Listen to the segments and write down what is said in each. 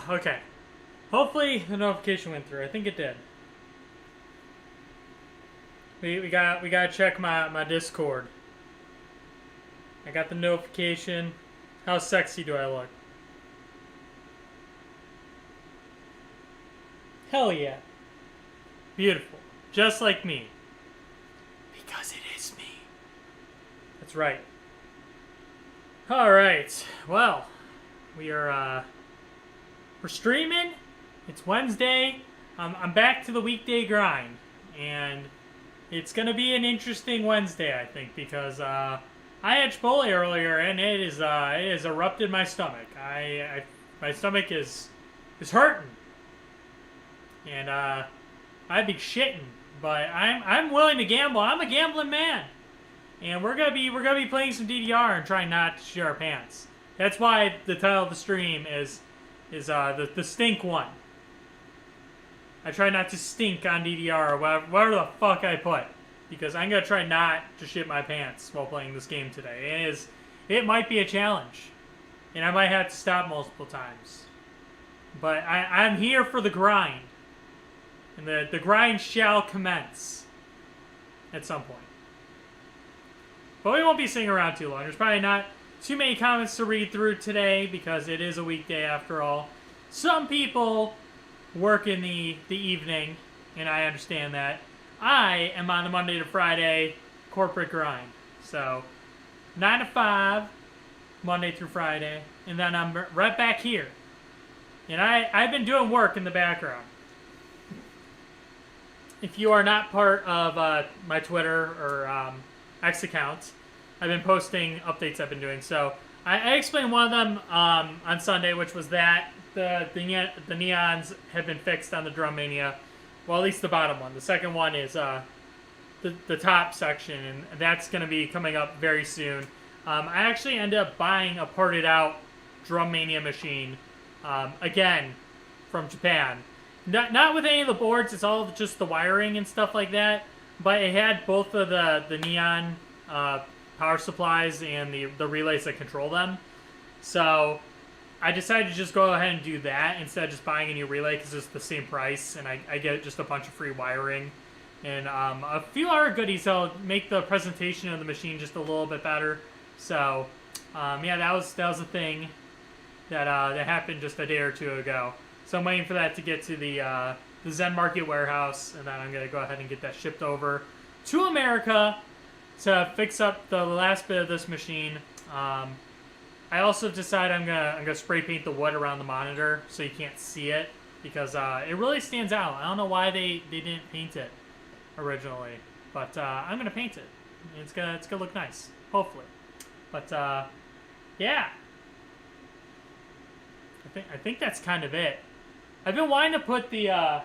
Okay. Hopefully the notification went through. I think it did. We gotta check my Discord. I got the notification. How sexy do I look? Hell yeah. Beautiful. Just like me. Because it is me. That's right. Alright. Well, we're streaming. It's Wednesday. I'm back to the weekday grind. And it's gonna be an interesting Wednesday, I think, because I had Chipotle earlier and it has erupted my stomach. My stomach is hurting. And I'd be shitting, but I'm willing to gamble. I'm a gambling man, and we're gonna be playing some DDR and trying not to shit our pants. That's why the title of the stream is the stink one. I try not to stink on DDR or whatever the fuck I put, because I'm gonna try not to shit my pants while playing this game today. It might be a challenge, and I might have to stop multiple times, but I'm here for the grind. And the grind shall commence at some point. But we won't be sitting around too long. There's probably not too many comments to read through today because it is a weekday after all. Some people work in the evening, and I understand that. I am on the Monday to Friday corporate grind. So 9 to 5, Monday through Friday, and then I'm right back here. And I've been doing work in the background. If you are not part of my Twitter or X account, I've been posting updates I've been doing. So I explained one of them on Sunday, which was that the neons have been fixed on the Drum Mania. Well, at least the bottom one. The second one is the top section, and that's going to be coming up very soon. I actually ended up buying a parted out Drum Mania machine, again, from Japan. Not with any of the boards, it's all just the wiring and stuff like that, but it had both of the neon power supplies and the relays that control them. So I decided to just go ahead and do that instead of just buying a new relay because it's the same price, and I get just a bunch of free wiring. And a few other goodies that'll make the presentation of the machine just a little bit better. So yeah, that was a thing that happened just a day or two ago. So I'm waiting for that to get to the Zen Market warehouse, and then I'm going to go ahead and get that shipped over to America to fix up the last bit of this machine. I also decided I'm gonna spray paint the wood around the monitor so you can't see it, because it really stands out. I don't know why they didn't paint it originally, but I'm going to paint it. It's gonna look nice, hopefully. But yeah, I think that's kind of it. I've been wanting to put the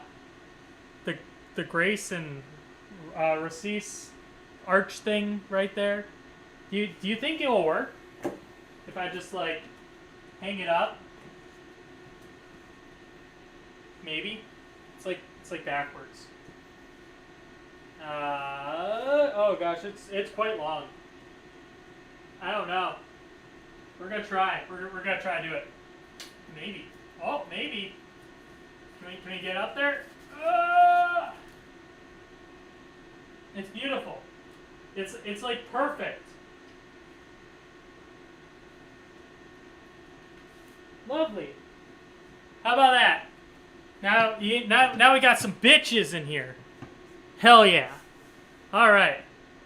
Grace and Racis arch thing right there. Do you think it will work if I just like hang it up? Maybe. It's like backwards. Oh gosh, it's quite long. I don't know. We're gonna try. We're gonna try to do it. Maybe. Oh, maybe. Can we get up there? It's beautiful. It's like perfect. Lovely. How about that? Now we got some bitches in here. Hell yeah. All right.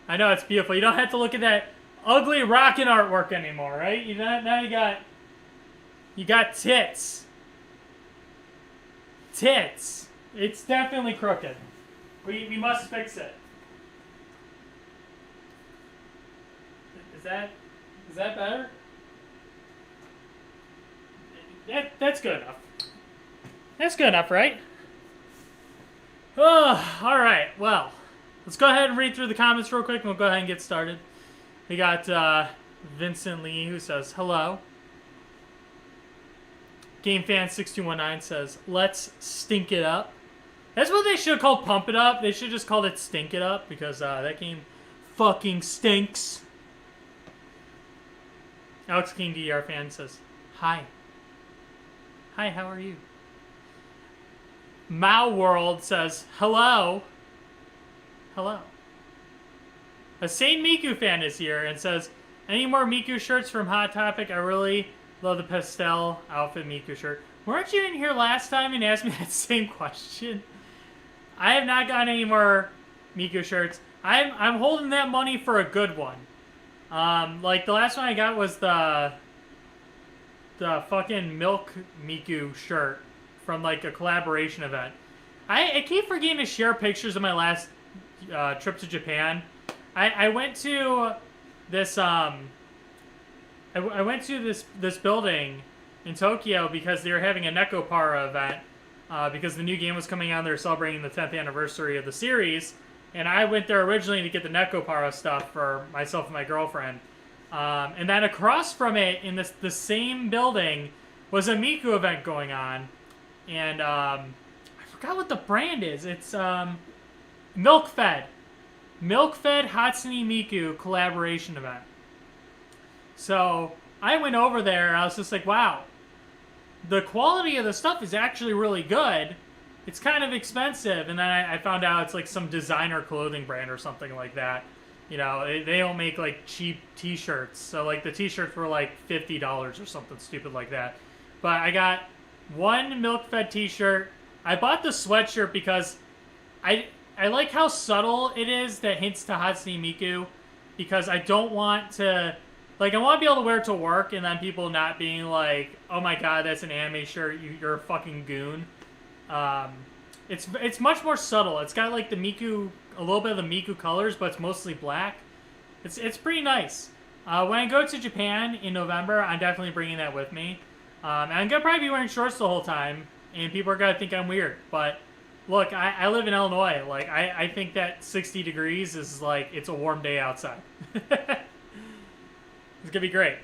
I know it's beautiful. You don't have to look at that ugly rockin' artwork anymore, right? Now you got tits. Tits. It's definitely crooked. We must fix it. Is that better? That's good enough. That's good enough, right? Oh, all right. Well, let's go ahead and read through the comments real quick, and we'll go ahead and get started. We got Vincent Lee, who says, hello. GameFan6219 says, let's stink it up. That's what they should have called Pump It Up. They should have just called it Stink It Up, because that game fucking stinks. Alex King DR fan says, hi. Hi, how are you? Mao World says, hello. Hello. A Saint Miku fan is here and says, any more Miku shirts from Hot Topic? I really love the pastel outfit Miku shirt. Weren't you in here last time and asked me that same question? I have not gotten any more Miku shirts. I'm holding that money for a good one. Like the last one I got was the fucking Milk Miku shirt from like a collaboration event. I keep forgetting to share pictures of my last trip to Japan. I went to this I went to this building in Tokyo because they were having a Nekopara event because the new game was coming out. They were celebrating the 10th anniversary of the series, and I went there originally to get the Nekopara stuff for myself and my girlfriend. And then across from it, in the same building, was a Miku event going on, and I forgot what the brand is. It's Milk Fed Hatsune Miku collaboration event. So I went over there, and I was just like, wow, the quality of the stuff is actually really good. It's kind of expensive, and then I found out it's like some designer clothing brand or something like that. You know, they don't make like cheap t-shirts. So like the t-shirts were like $50 or something stupid like that. But I got one Milk Fed t-shirt. I bought the sweatshirt because I like how subtle it is that hints to Hatsune Miku, because I don't want to, like, I want to be able to wear it to work and then people not being like, oh my god, that's an anime shirt, you're a fucking goon. It's much more subtle. It's got like the Miku, a little bit of the Miku colors, but it's mostly black. It's pretty nice. When I go to Japan in November, I'm definitely bringing that with me. And I'm gonna probably be wearing shorts the whole time, and people are gonna think I'm weird. But look, I live in Illinois. Like I think that 60 degrees is like, it's a warm day outside. It's gonna be great.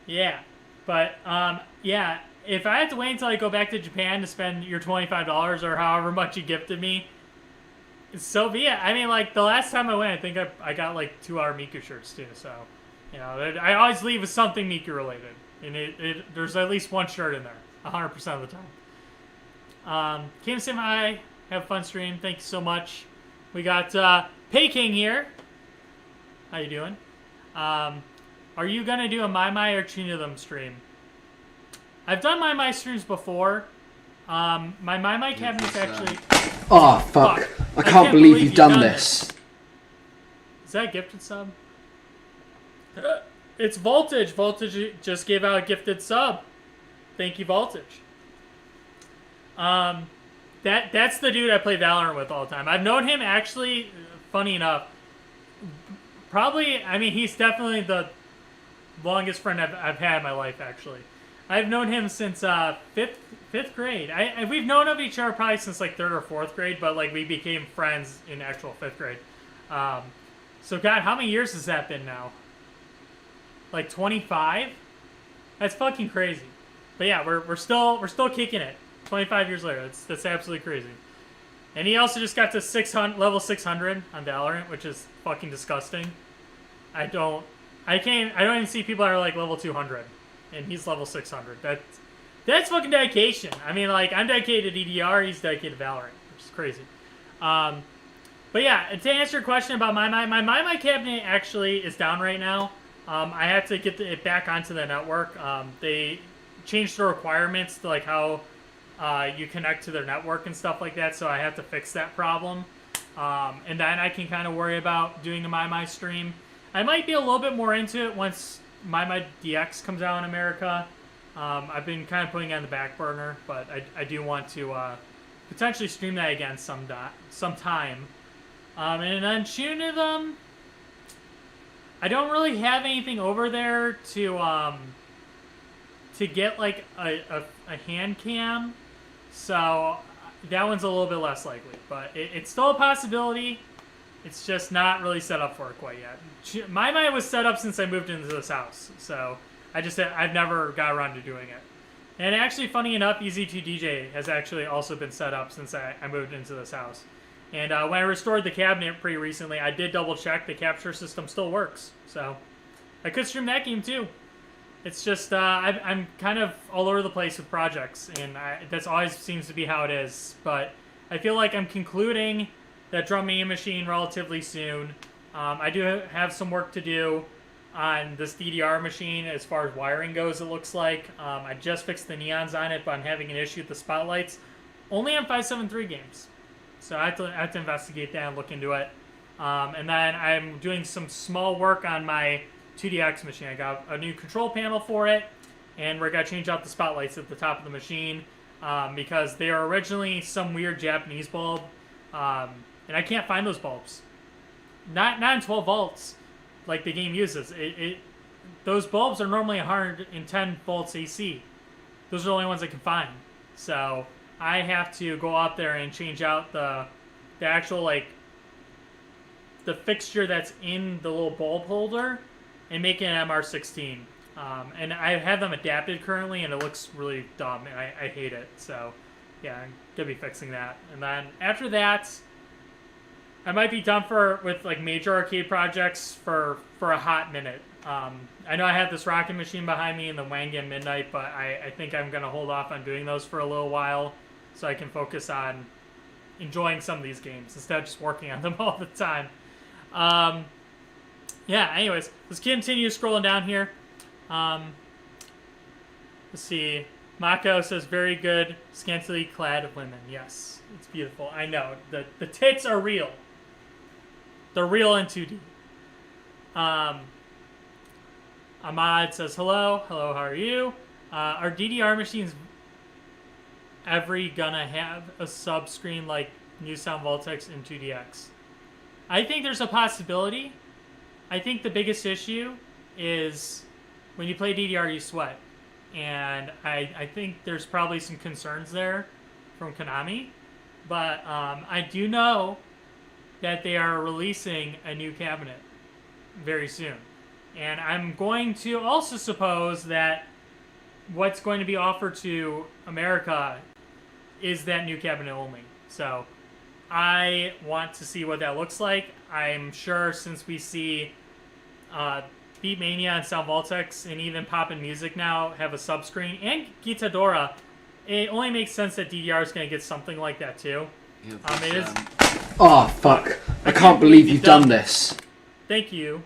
Yeah. But yeah, if I had to wait until I go back to Japan to spend your $25 or however much you gifted me, so be it. I mean, like, the last time I went, I think I got, like, 2-hour Miku shirts, too. So, you know, I always leave with something Miku related. And there's at least one shirt in there, 100% of the time. Came to say hi. Have a fun stream. Thank you so much. We got Peking here. How you doing? Are you going to do a My or Chinadum stream? I've done My streams before. My My cabinet's actually... Oh, fuck. I can't believe you've done this. Is that a gifted sub? It's Voltage. Voltage just gave out a gifted sub. Thank you, Voltage. That's the dude I play Valorant with all the time. I've known him actually, funny enough, probably, I mean, he's definitely the longest friend I've had in my life, actually. I've known him since fifth grade. We've known of each other probably since like 3rd or 4th grade, but like we became friends in actual 5th grade. So God, how many years has that been now? Like 25? That's fucking crazy. But yeah, we're still kicking it. 25 years later, that's absolutely crazy. And he also just got to level 600 on Valorant, which is fucking disgusting. I don't even see people that are like level 200. And he's level 600. That's fucking dedication. I mean, like, I'm dedicated to DDR, he's dedicated to Valorant, which is crazy. But yeah, to answer your question about my cabinet actually is down right now. I have to get it back onto the network. They changed the requirements to like how you connect to their network and stuff like that, so I have to fix that problem. And then I can kind of worry about doing a My stream. I might be a little bit more into it once My DX comes out in America. I've been kind of putting it on the back burner, but I do want to potentially stream that again sometime. And then Chinadum, I don't really have anything over there to get like a hand cam, so that one's a little bit less likely. But it's still a possibility. It's just not really set up for it quite yet. My was set up since I moved into this house, so I've never got around to doing it. And actually, funny enough, EZ2DJ has actually also been set up since I moved into this house. And when I restored the cabinet pretty recently, I did double check the capture system still works. So I could stream that game too. It's just I'm kind of all over the place with projects, and that's always seems to be how it is. But I feel like I'm concluding that Drum Machine relatively soon. I do have some work to do on this DDR machine as far as wiring goes, it looks like. I just fixed the neons on it, but I'm having an issue with the spotlights. Only on 573 games. So I have to investigate that and look into it. And then I'm doing some small work on my 2DX machine. I got a new control panel for it, and we're going to change out the spotlights at the top of the machine because they are originally some weird Japanese bulb, and I can't find those bulbs. Not in 12 volts like the game uses. Those bulbs are normally 110 volts AC. Those are the only ones I can find. So I have to go out there and change out the actual, like, the fixture that's in the little bulb holder and make it an MR16. And I have them adapted currently, and it looks really dumb, and I hate it. So yeah, I'm gonna be fixing that. And then after that, I might be done with like major arcade projects for a hot minute. I know I have this Rocket Machine behind me and the Wangan Midnight, but I think I'm going to hold off on doing those for a little while so I can focus on enjoying some of these games instead of just working on them all the time. Yeah, anyways, let's continue scrolling down here. Let's see. Mako says, very good, scantily clad women. Yes, it's beautiful. I know. The tits are real. They're real in 2D. Ahmad says, hello. Hello, how are you? Are DDR machines ever gonna have a sub-screen like New Sound Voltex in 2DX? I think there's a possibility. I think the biggest issue is when you play DDR, you sweat. And I think there's probably some concerns there from Konami. But I do know that they are releasing a new cabinet very soon. And I'm going to also suppose that what's going to be offered to America is that new cabinet only. So I want to see what that looks like. I'm sure since we see Beatmania and Sound Voltex and even Poppin' Music now have a subscreen, and Ddr, it only makes sense that DDR is going to get something like that too. It is. Oh fuck! I can't believe you've done this. Thank you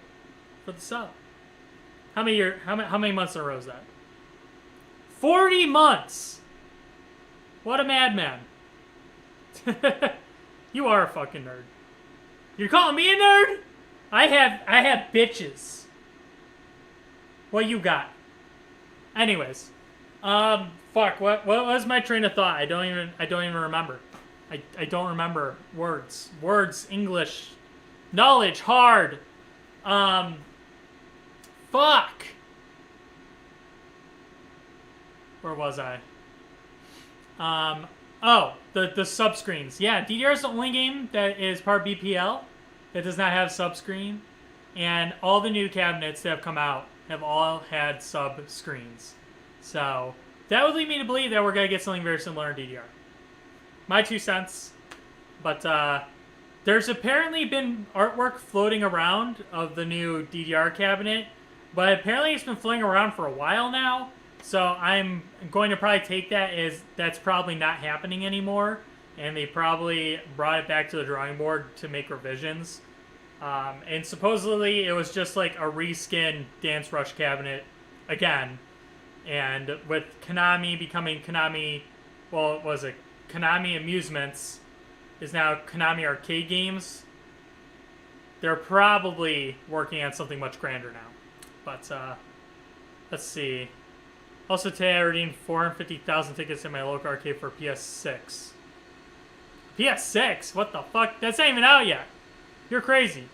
for the sub. How many months in a row is that? 40 months. What a madman! You are a fucking nerd. You're calling me a nerd? I have bitches. What you got? Anyways, fuck. What was my train of thought? I don't even remember. I don't remember words. English, knowledge, hard. Fuck. Where was I? Oh, the subscreens. Yeah, DDR is the only game that is part BPL that does not have subscreen, and all the new cabinets that have come out have all had sub screens. So that would lead me to believe that we're gonna get something very similar in DDR. My 2 cents. But there's apparently been artwork floating around of the new DDR cabinet, but apparently it's been floating around for a while now. So I'm going to probably take that as that's probably not happening anymore, and they probably brought it back to the drawing board to make revisions. And supposedly it was just like a reskin Dance Rush cabinet again, and with Konami becoming Konami, well, what was it? Konami Amusements is now Konami Arcade Games. They're probably working on something much grander now. But let's see. Also today I redeemed 450,000 tickets in my local arcade for PS6. PS6? What the fuck? That's not even out yet. You're crazy.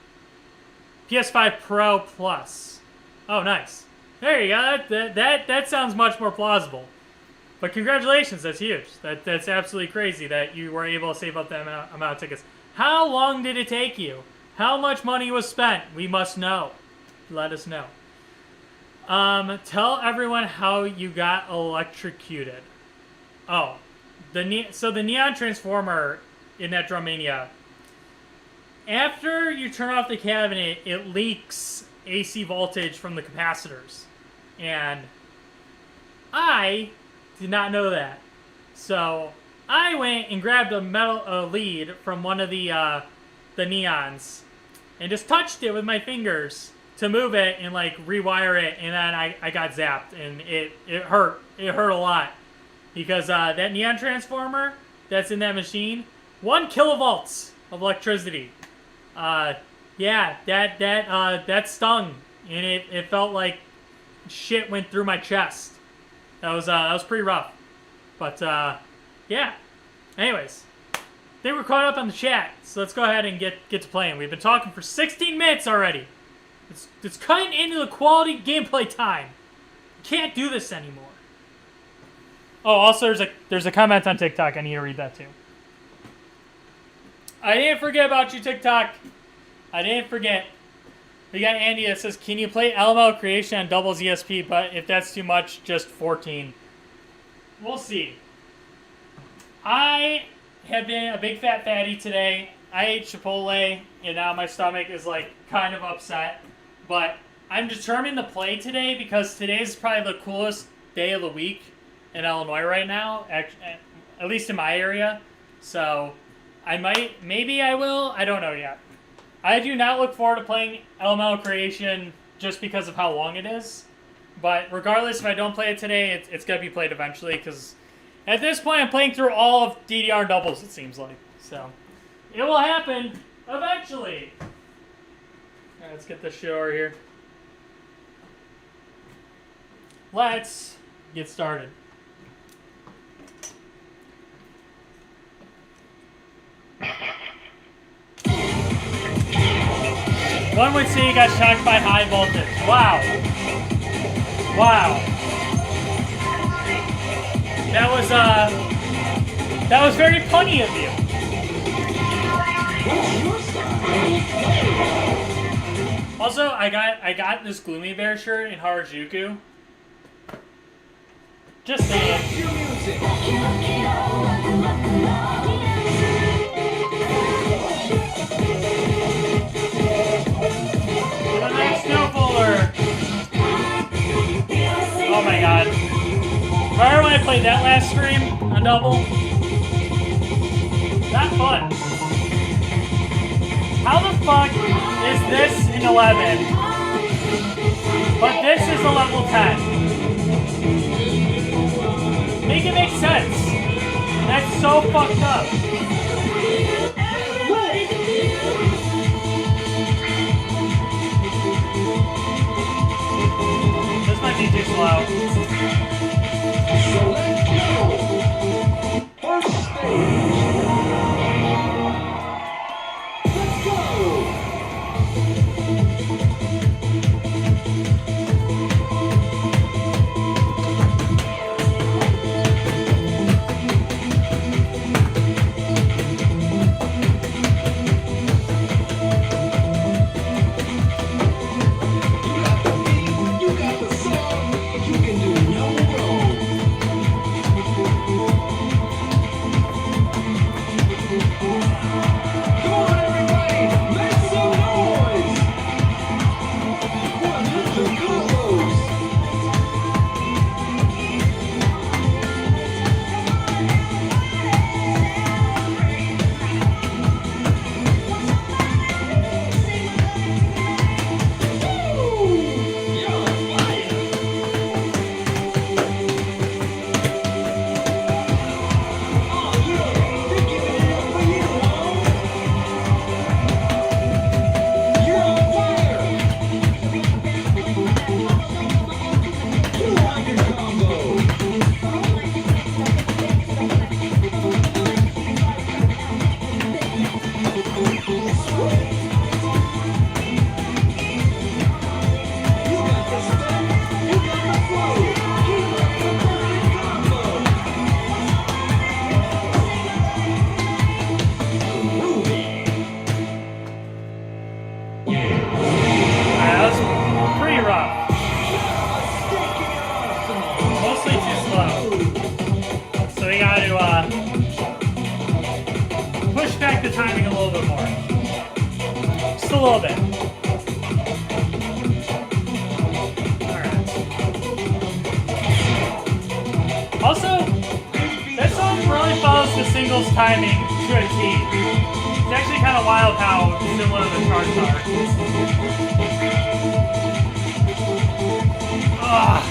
PS5 Pro Plus. Oh, nice. There you go. That sounds much more plausible. But congratulations, that's huge. That's absolutely crazy that you were able to save up that amount of tickets. How long did it take you? How much money was spent? We must know. Let us know. Tell everyone how you got electrocuted. Oh, so the neon transformer in that Drummania, after you turn off the cabinet, it leaks AC voltage from the capacitors. And I did not know that. So I went and grabbed a lead from one of the neons and just touched it with my fingers to move it and like rewire it, and then I got zapped, and it hurt. It hurt a lot because that neon transformer that's in that machine, 1 kilovolts of electricity. Yeah, that stung, and it felt like shit went through my chest. That was pretty rough. But yeah. Anyways, I think we're caught up on the chat, so let's go ahead and get to playing. We've been talking for 16 minutes already. It's cutting into the quality gameplay time. Can't do this anymore. Oh, also there's a comment on TikTok. I need to read that too. I didn't forget about you, TikTok. I didn't forget. We got Andy that says, can you play LML creation on doubles ESP, but if that's too much, just 14. We'll see. I have been a big fat fatty today. I ate Chipotle, and now my stomach is like kind of upset. But I'm determined to play today because today is probably the coolest day of the week in Illinois right now, at least in my area. So I might, maybe I will, I don't know yet. I do not look forward to playing LML creation just because of how long it is. But regardless, if I don't play it today, it's going to be played eventually, because at this point I'm playing through all of DDR doubles, it seems like. So it will happen eventually. All right, let's get this shit over here. Let's get started. One would say you got shocked by high voltage. Wow. Wow. That was very punny of you. Also, I got this Gloomy Bear shirt in Harajuku. Just saying. Oh my god. Remember when I played that last stream on double? Not fun. How the fuck is this an 11? But this is a level 10. Make it make sense. That's so fucked up. This might be too slow. So let's go. First stage. Let's go. singles timing to a T. It's actually kind of wild how similar the charts are. Ugh.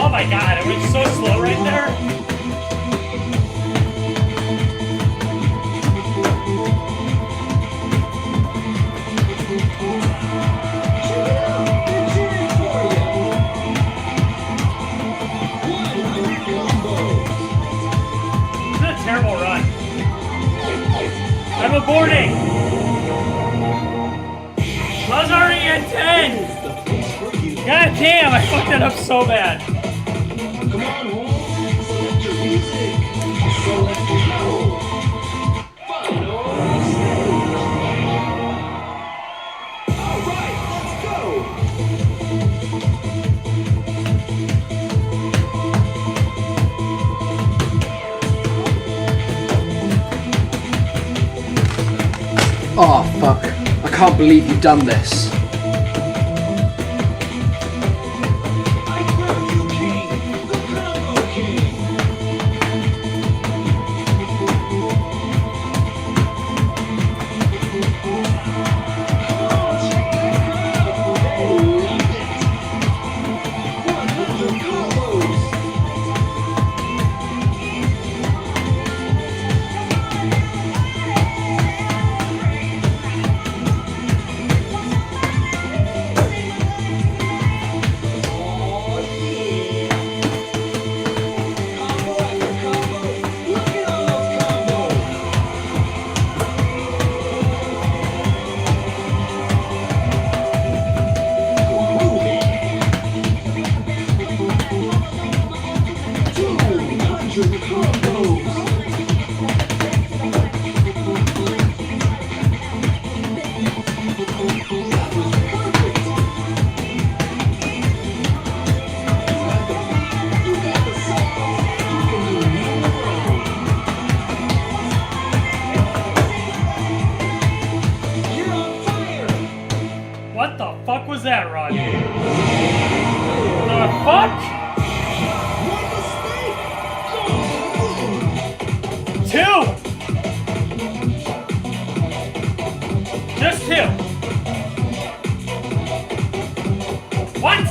Oh my god, it went so slow right there. This is a terrible run. I'm aborting. I was already at 10. God damn, I fucked that up so bad. Come on, Holmes. Select your music. Select your show. Final stage. All right, let's go. Oh, fuck. I can't believe you've done this. I crown you king, the combo king. Come on, shake that crowd. They love it. 100 combos. Oh, yeah. Combo after combo. Look at all those combos. Moving. 200 combos. That was perfect. You got the beat, you got the song, you can do no wrong. You're on fire. What the fuck was that run? The fuck? One mistake. Two! Just two. What?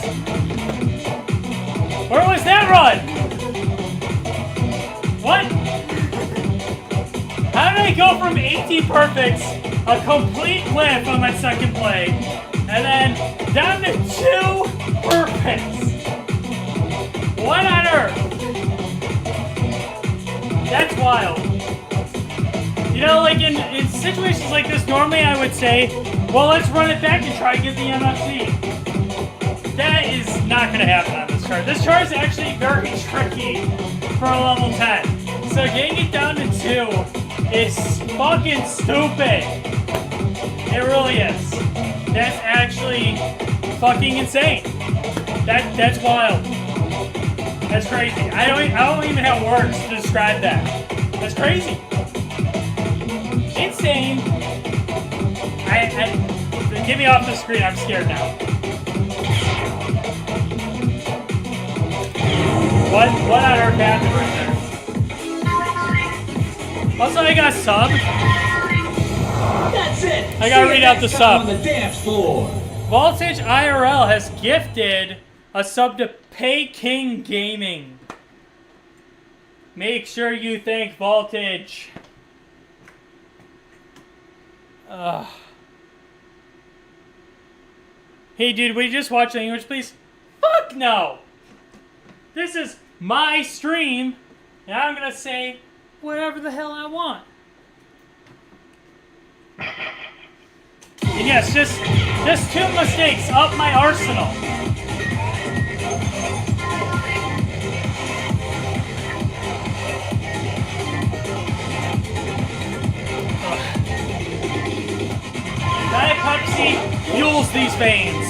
Where was that run? What? How did I go from 18 perfects, a complete whiff on my second play, and then down to 2 perfects? What on earth? That's wild. You know, like in situations like this, normally I would say, well, let's run it back and try to get the MFC. That is not going to happen on this chart. This chart is actually very tricky for a level 10. So getting it down to 2 is fucking stupid. It really is. That's actually fucking insane. That's wild. That's crazy. I don't even have words to describe that. That's crazy. Insane. Get me off the screen. I'm scared now. What on earth happened right there? Also, I got sub. That's it. I gotta See you read out the next time sub. on the dance floor. Voltage IRL has gifted a sub to Pay King Gaming. Make sure you thank Voltage. Hey dude, will you just watch language, please? Fuck no! This is my stream, and I'm gonna say whatever the hell I want. And yes, just 2 mistakes up my arsenal. ecstasy fuels these veins.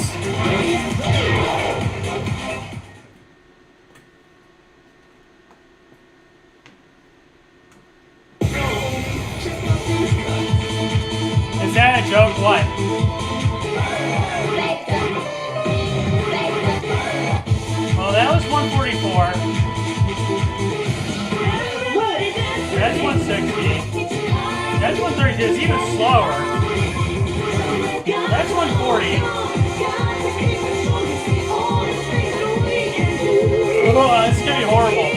Is that a joke? What? Well, that was 144. That's 160. That's 132. It's even slower. That's 140. Oh, this is gonna be horrible.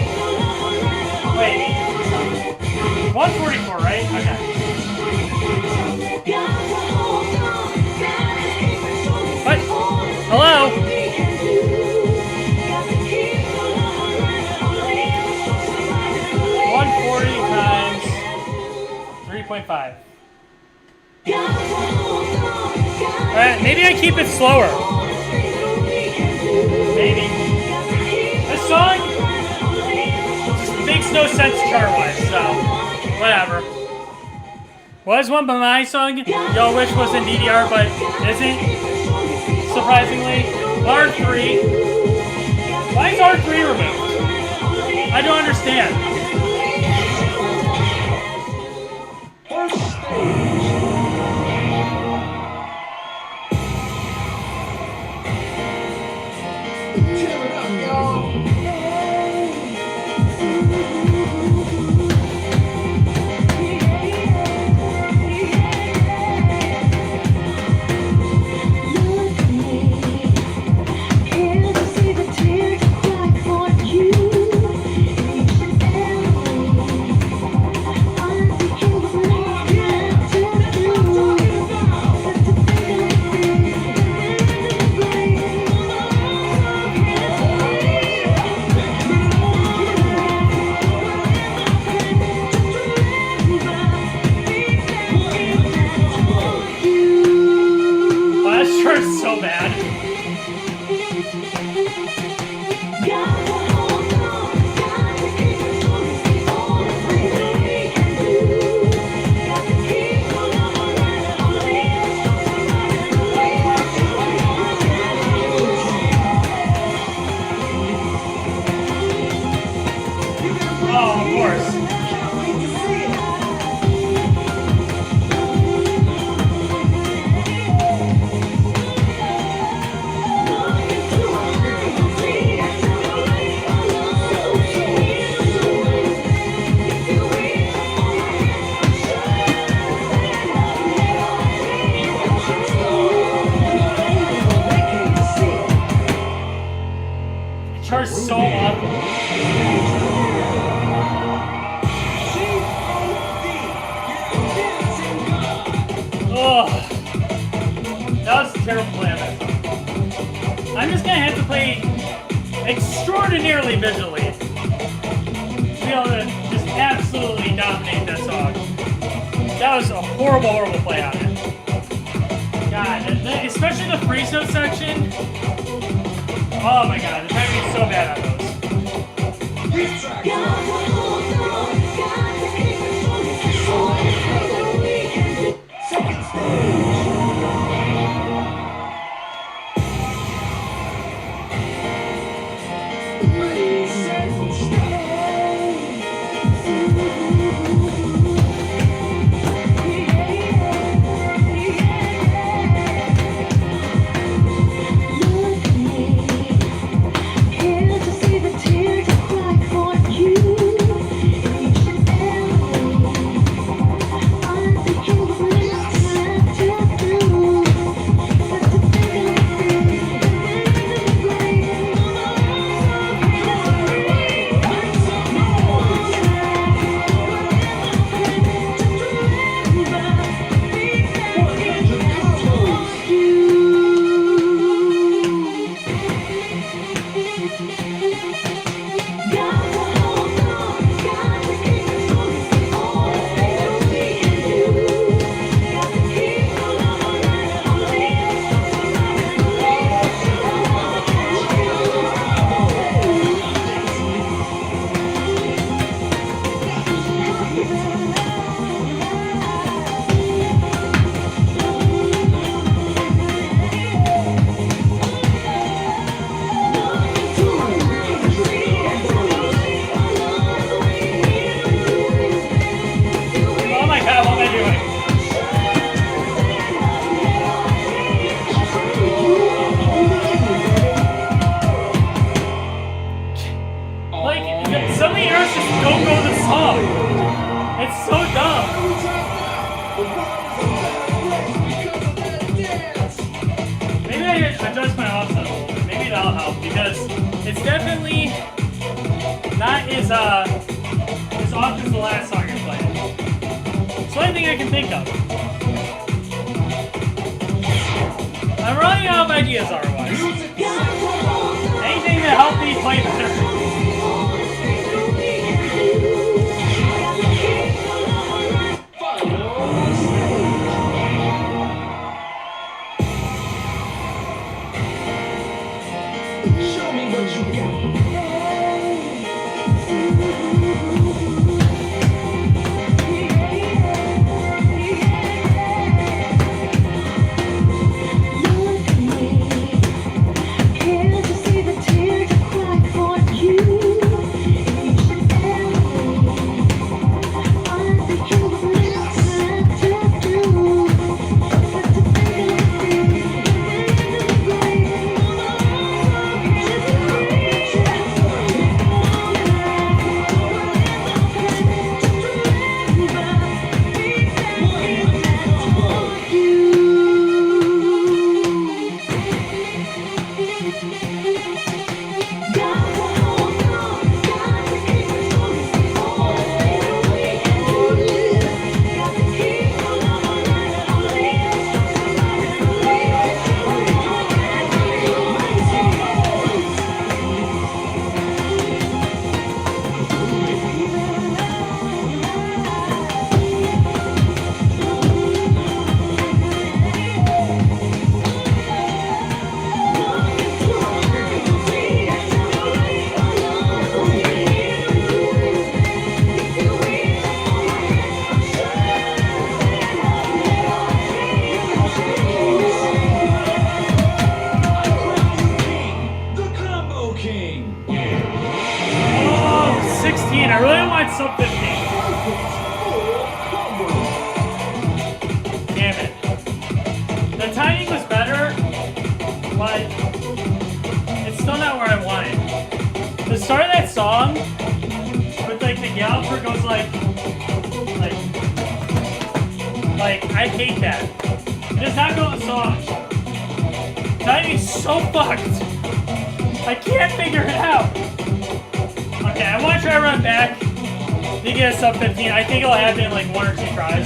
Wait. 144, right? Okay. What? Hello? 140 times 3.5. Alright, maybe I keep it slower. Maybe. This song just makes no sense chart-wise, so whatever. Was one by my song y'all wish was in DDR, but isn't? Surprisingly. R3. Why is R3 removed? I don't understand. So bad. Oh, of course. Char's so awful. Oh, that was a terrible play. I'm just gonna have to play extraordinarily visually to be able to just absolutely dominate that song. That was a horrible, horrible play on it. God, especially the freeze note section. Oh my god, the timing is so bad on those. as often as the last song I played. It's the only thing I can think of. I'm running out of ideas otherwise. Anything to help me play better. Show me what you got. I really want sub 15. Damn it. The timing was better, but it's still not where I want it. The start of that song, with like the gal where it goes like, I hate that. It does not go in the song. Timing's so fucked. I can't figure it out. Okay, I want to try to run back to get a sub 15. I think it'll happen in like 1 or 2 tries.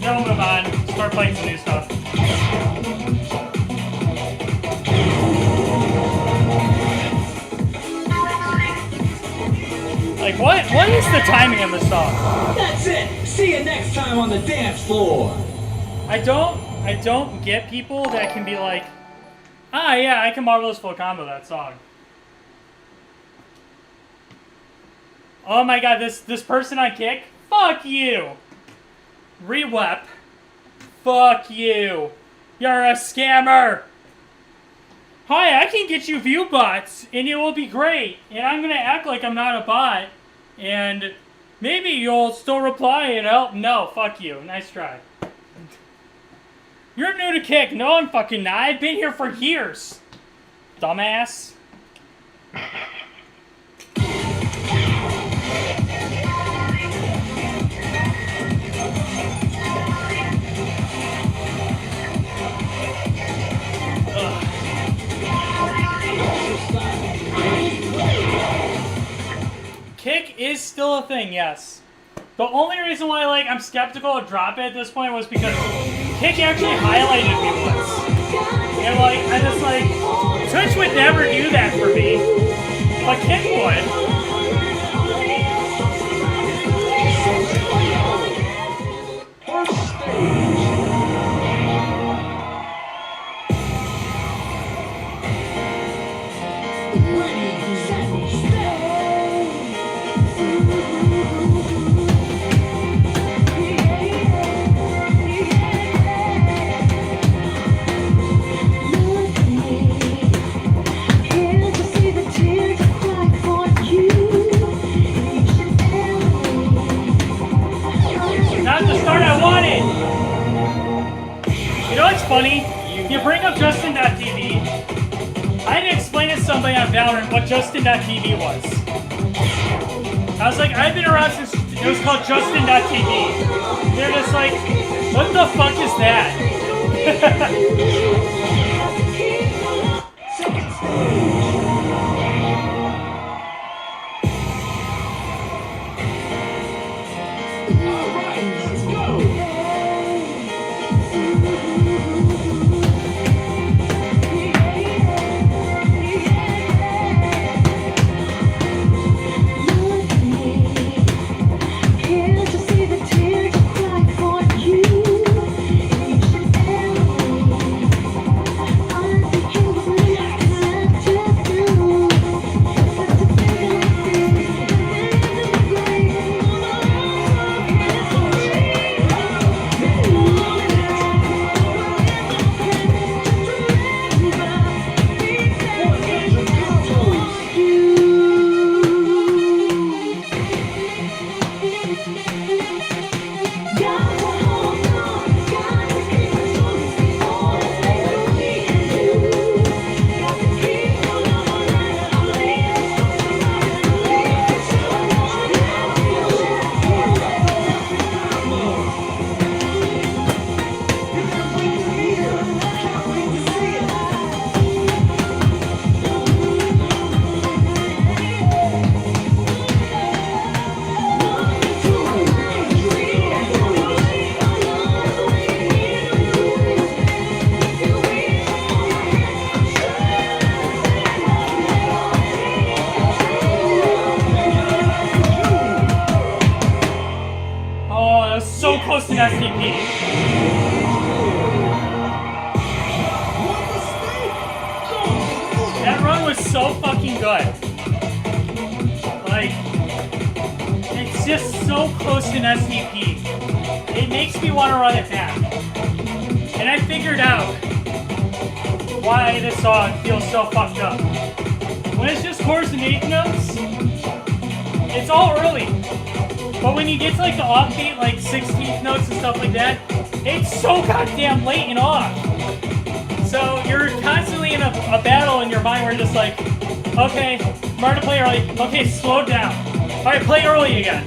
Then we'll move on, start playing some new stuff. Like, what is the timing of this song? That's it! See you next time on the dance floor! I don't get people that can be like, ah, yeah, I can marvelous full combo that song. Oh my god, this person on Kick? Fuck you! Rewep. Fuck you. You're a scammer! Hi, I can get you view bots, and it will be great. And I'm gonna act like I'm not a bot. And maybe you'll still reply and help. No, fuck you. Nice try. You're new to Kick. No, I'm fucking not. I've been here for years. Dumbass. Kick is still a thing, yes. The only reason why I'm skeptical to drop it at this point was because Kick actually highlighted me once. And I just Twitch would never do that for me. But Kick would. Funny, you bring up Justin.tv. I had to explain to somebody on Valorant what Justin.tv was. I was like, I've been around since it was called Justin.tv. They're just like, what the fuck is that? STP. That run was so fucking good. Like, it's just so close to an STP. It makes me want to run it back. And I figured out why this song feels so fucked up. When it's just chords and eighth notes, it's all early. But when you get to like the offbeat, like 16th notes and stuff like that, it's so goddamn late and off. So you're constantly in a battle in your mind where you're just like, okay, remember to play early. Okay, slow down. All right, play early again.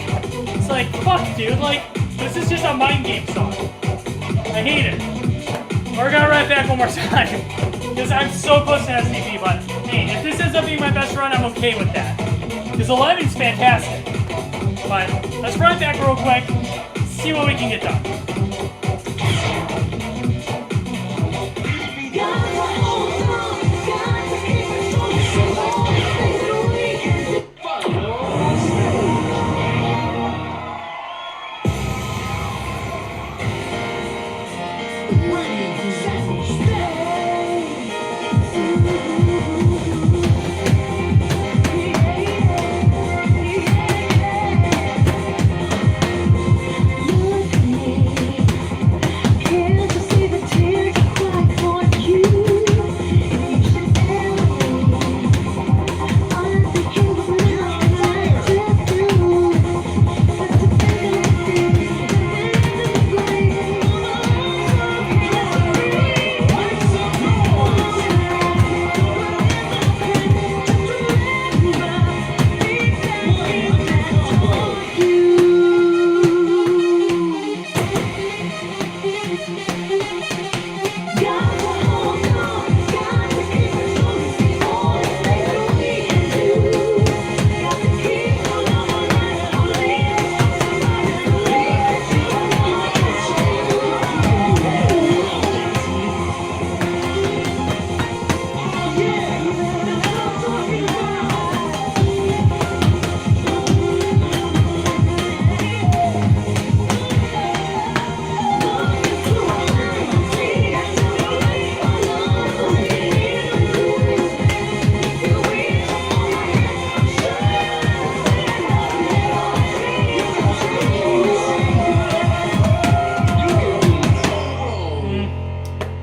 It's like, fuck, dude. Like, this is just a mind game song. I hate it. We're gonna run it back one more time. Because I'm so close to STP, but hey, if this ends up being my best run, I'm okay with that. Because 11's fantastic. But let's run it back real quick, see what we can get done.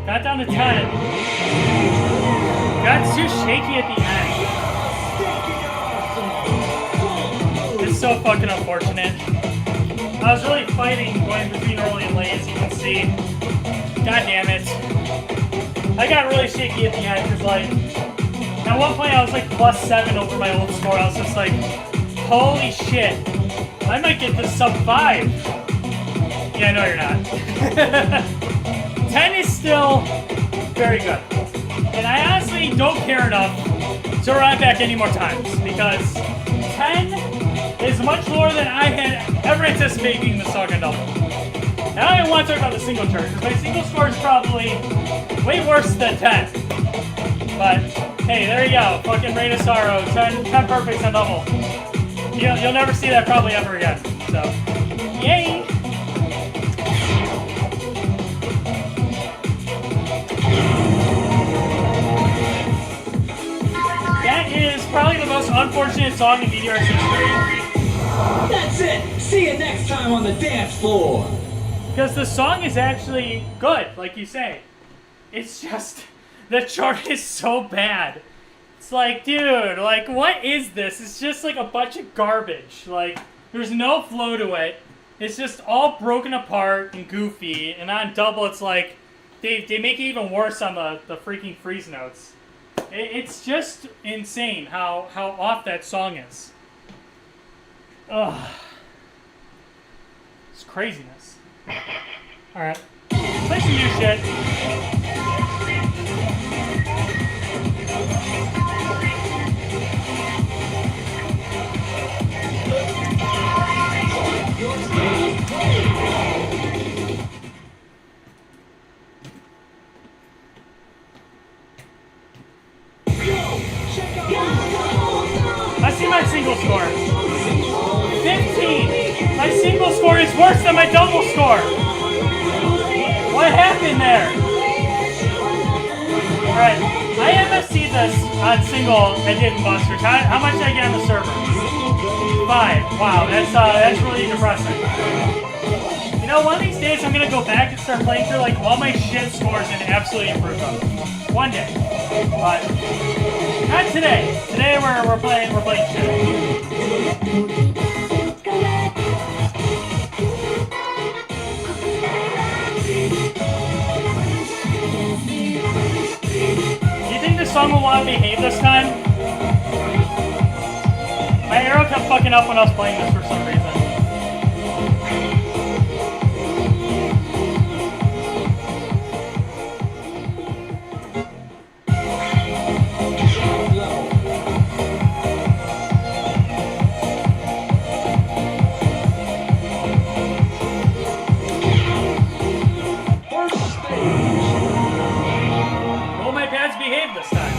Got down to 10. Got too shaky at the end. It's so fucking unfortunate. I was really fighting going between early and late, as you can see. God damn it. I got really shaky at the end, because like, at one point I was like +7 over my old score. I was just like, holy shit. I might get this sub 5. Yeah, no you're not. 10 is still very good. And I honestly don't care enough to run it back any more times, because 10 is much lower than I had ever anticipated being the song on double. And I don't even want to talk about the single chart, because my single score is probably way worse than 10. But hey, there you go. Fucking Reign of Sorrow, 10 perfects on double. You'll never see that probably ever again. So, yay! That is probably the most unfortunate song in Ddr's history. That's it! See you next time on the dance floor! Because the song is actually good, like you say. It's just, the chart is so bad. It's like, dude, like, what is this? It's just like a bunch of garbage. Like, there's no flow to it. It's just all broken apart and goofy. And on double, it's like, they make it even worse on the freaking freeze notes. It's just insane how off that song is. Ugh. It's craziness. Alright. Play some new shit. I see my single score. 15. My single score is worse than my double score. What happened there? Alright, I MSC'd this on single and didn't busters. How much did I get on the server? 5. Wow, that's really depressing. You know, one of these days I'm gonna go back and start playing through like all my shit scores and absolutely improve them. One day. But not today. Today we're playing shit. Song will want to behave this time. My arrow kept fucking up when I was playing this for some reason. Will my pads behave this time?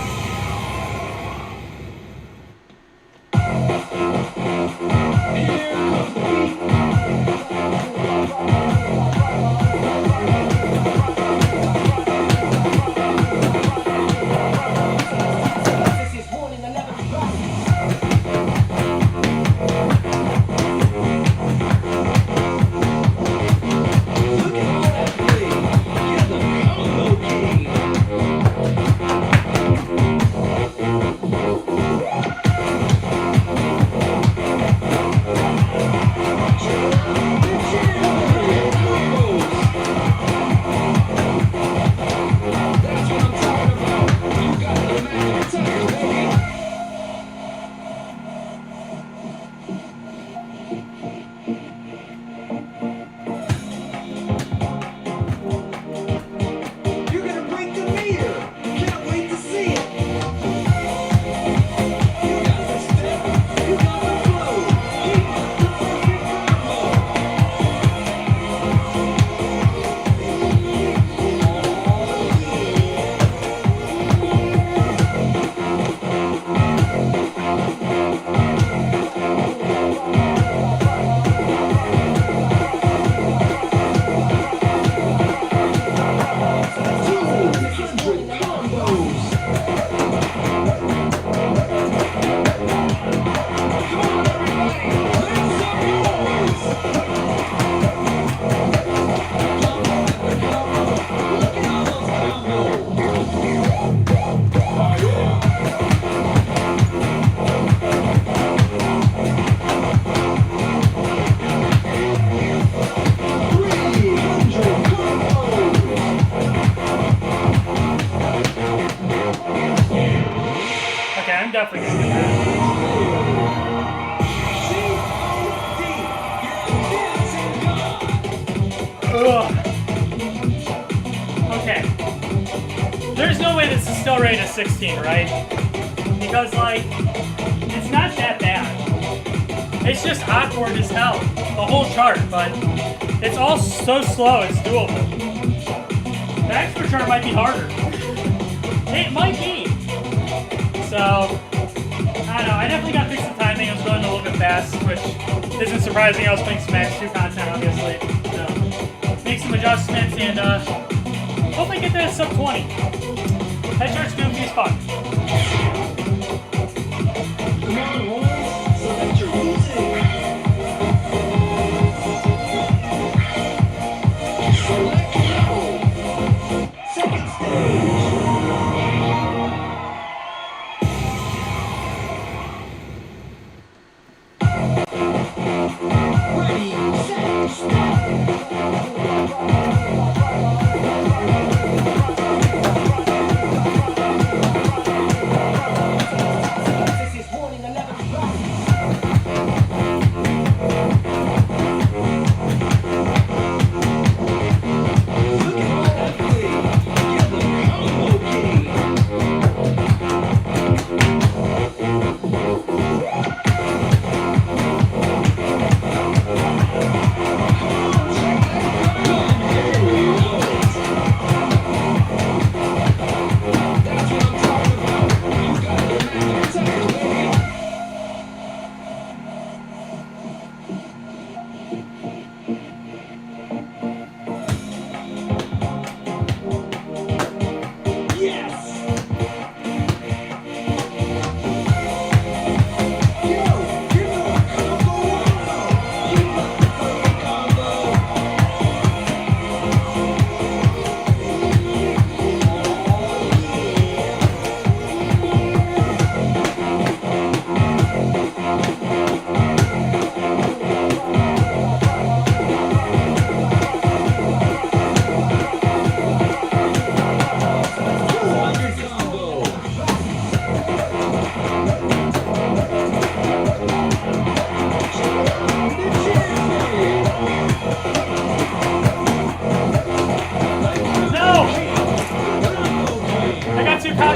Definitely gonna do that. Ugh. Okay. There's no way this is still rated as 16, right? Because, like, it's not that bad. It's just awkward as hell. The whole chart, but it's all so slow, it's doable. The extra chart might be harder. It might be. So, I don't know, I definitely got to fix the timing. I was going a little bit fast, which isn't surprising. I was playing Smash 2 content, obviously. So, make some adjustments and hopefully get that sub 20. That chart's goofy as fuck. Come on, boys. Select your music. Select level. Second stage.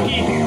hockey.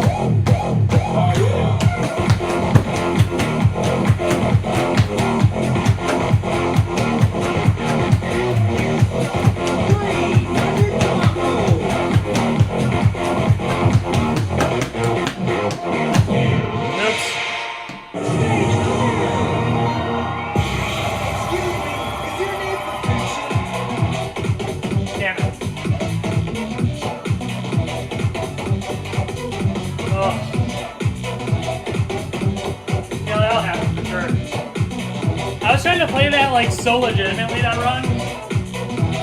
To play that like so legitimately, that run,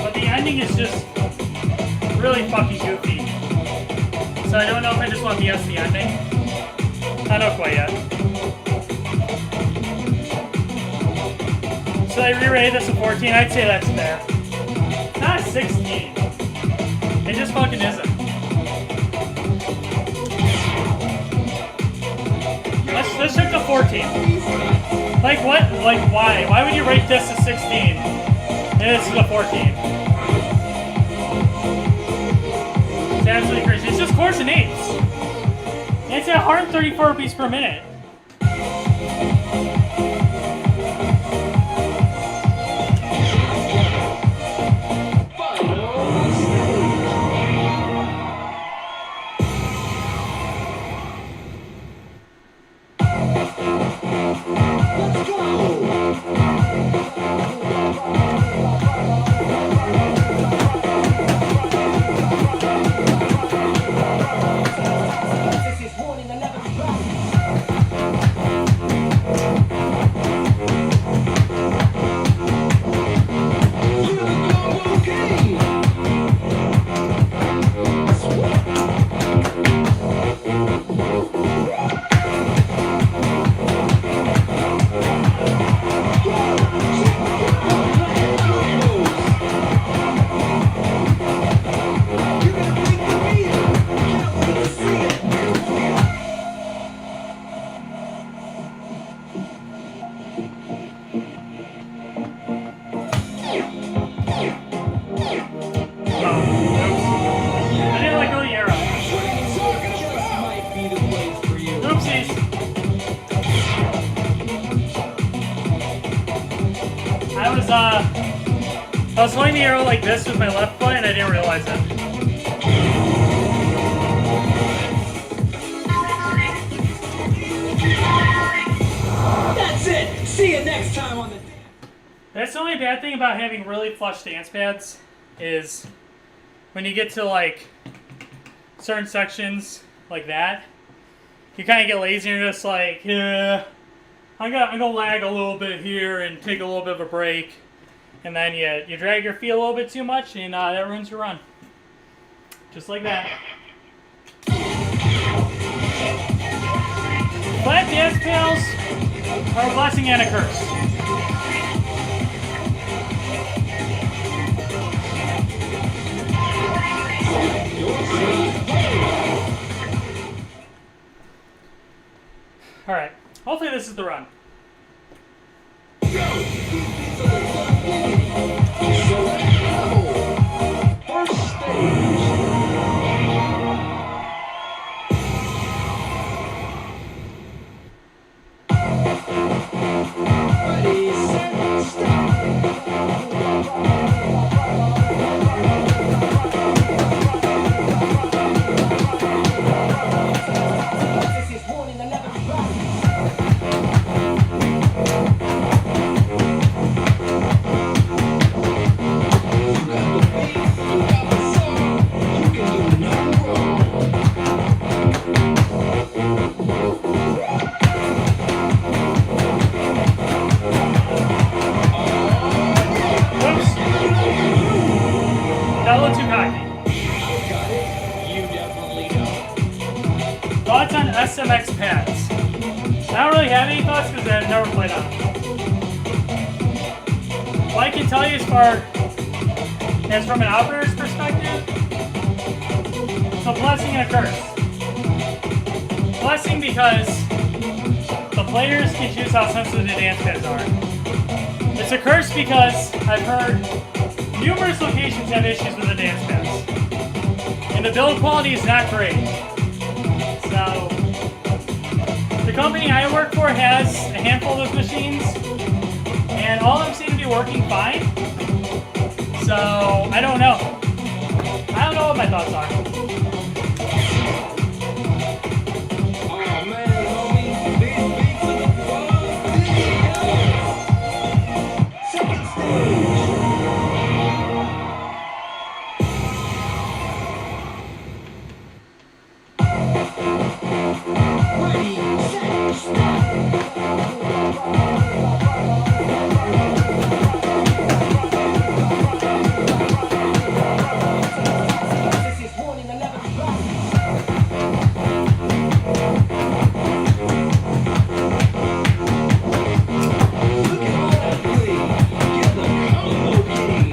but the ending is just really fucking goofy. So I don't know if I just want to BS the ending. I don't quite yet. So I re-rated this a 14. I'd say that's fair. Not a 16. It just fucking isn't. Let's check the 14. Like what? Like why? Why would you rate this a 16 and this is a 14? It's absolutely crazy. It's just course and eights. And it's at 134 beats per minute. I was holding the arrow like this with my left foot and I didn't realize it. That's it! See you next time on the... That's the only bad thing about having really flush dance pads is when you get to like certain sections like that, you kind of get lazy and you're just like, yeah, I'm gonna lag a little bit here and take a little bit of a break. And then you drag your feet a little bit too much, and that ruins your run. Just like that. Flat dance pails are a blessing and a curse. Alright, hopefully this is the run. First stage. Ready, set, stop. This is 1 in 11 Thoughts on SMX pads? I don't really have any thoughts because I've never played on them. What I can tell you as from an operator's perspective, it's a blessing and a curse. Blessing because the players can choose how sensitive the dance pads are. It's a curse because I've heard numerous locations have issues with the dance pads. And the build quality is not great. So, the company I work for has a handful of those machines, and all of them seem to be working fine. So, I don't know. I don't know what my thoughts are. Oh man, homie, these beats are the fun. Second stage. Ready, set, stop. This is warning 11. Look at all that play. Get the combo king.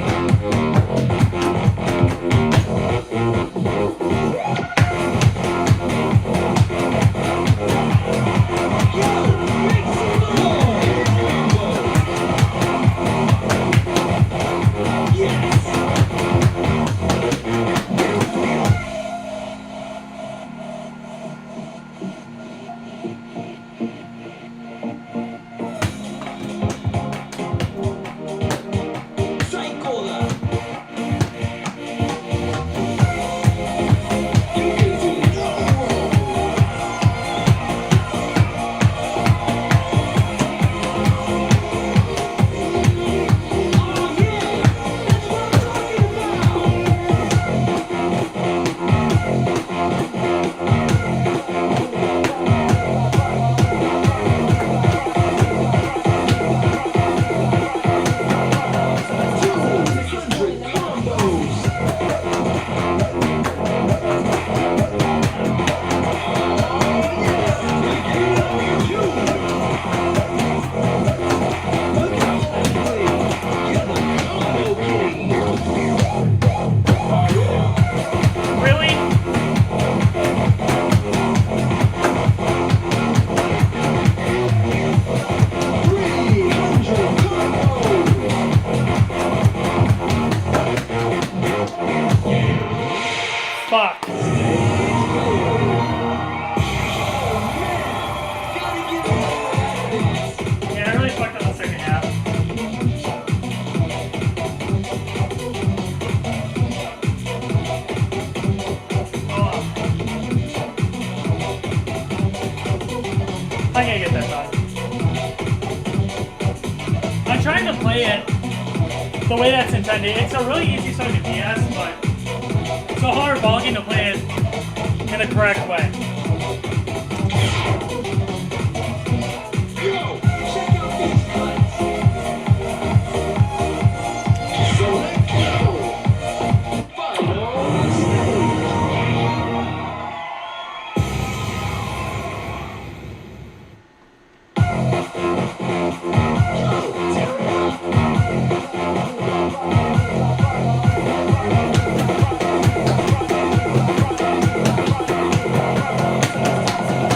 Really? Fuck. Yeah, I really fucked up the second half. Oh. I can't get that done. I'm trying to play it the way that's intended. It's a really easy song to DS, but it's a hard ball game to play it in the correct way. Yo, check out these cuts. So let's go. Final stage.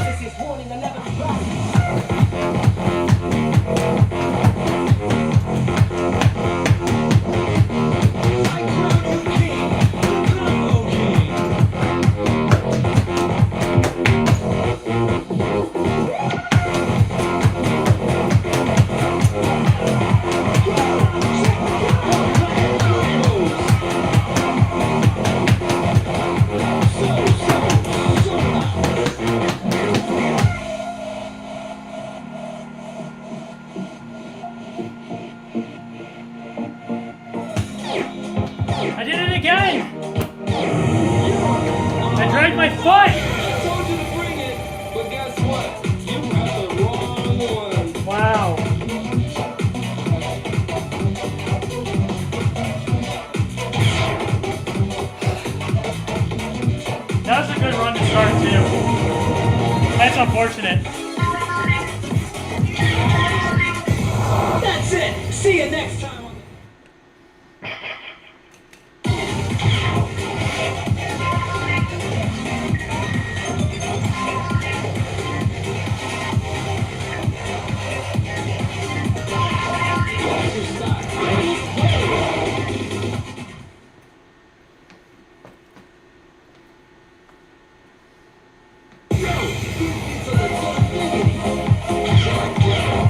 This is warning 11. I crown you king, the combo king. I did it again! I dragged my foot! I told you to bring it, but guess what? You got the wrong one. Wow. That was a good run to start too. That's unfortunate. That's it. See you next time. On go. So let's go giggity. Check it out.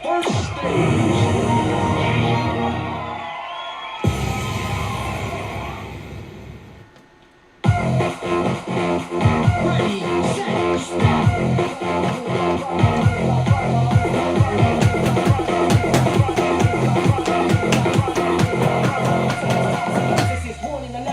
First stage. Ready, set, stop. This is morning 11.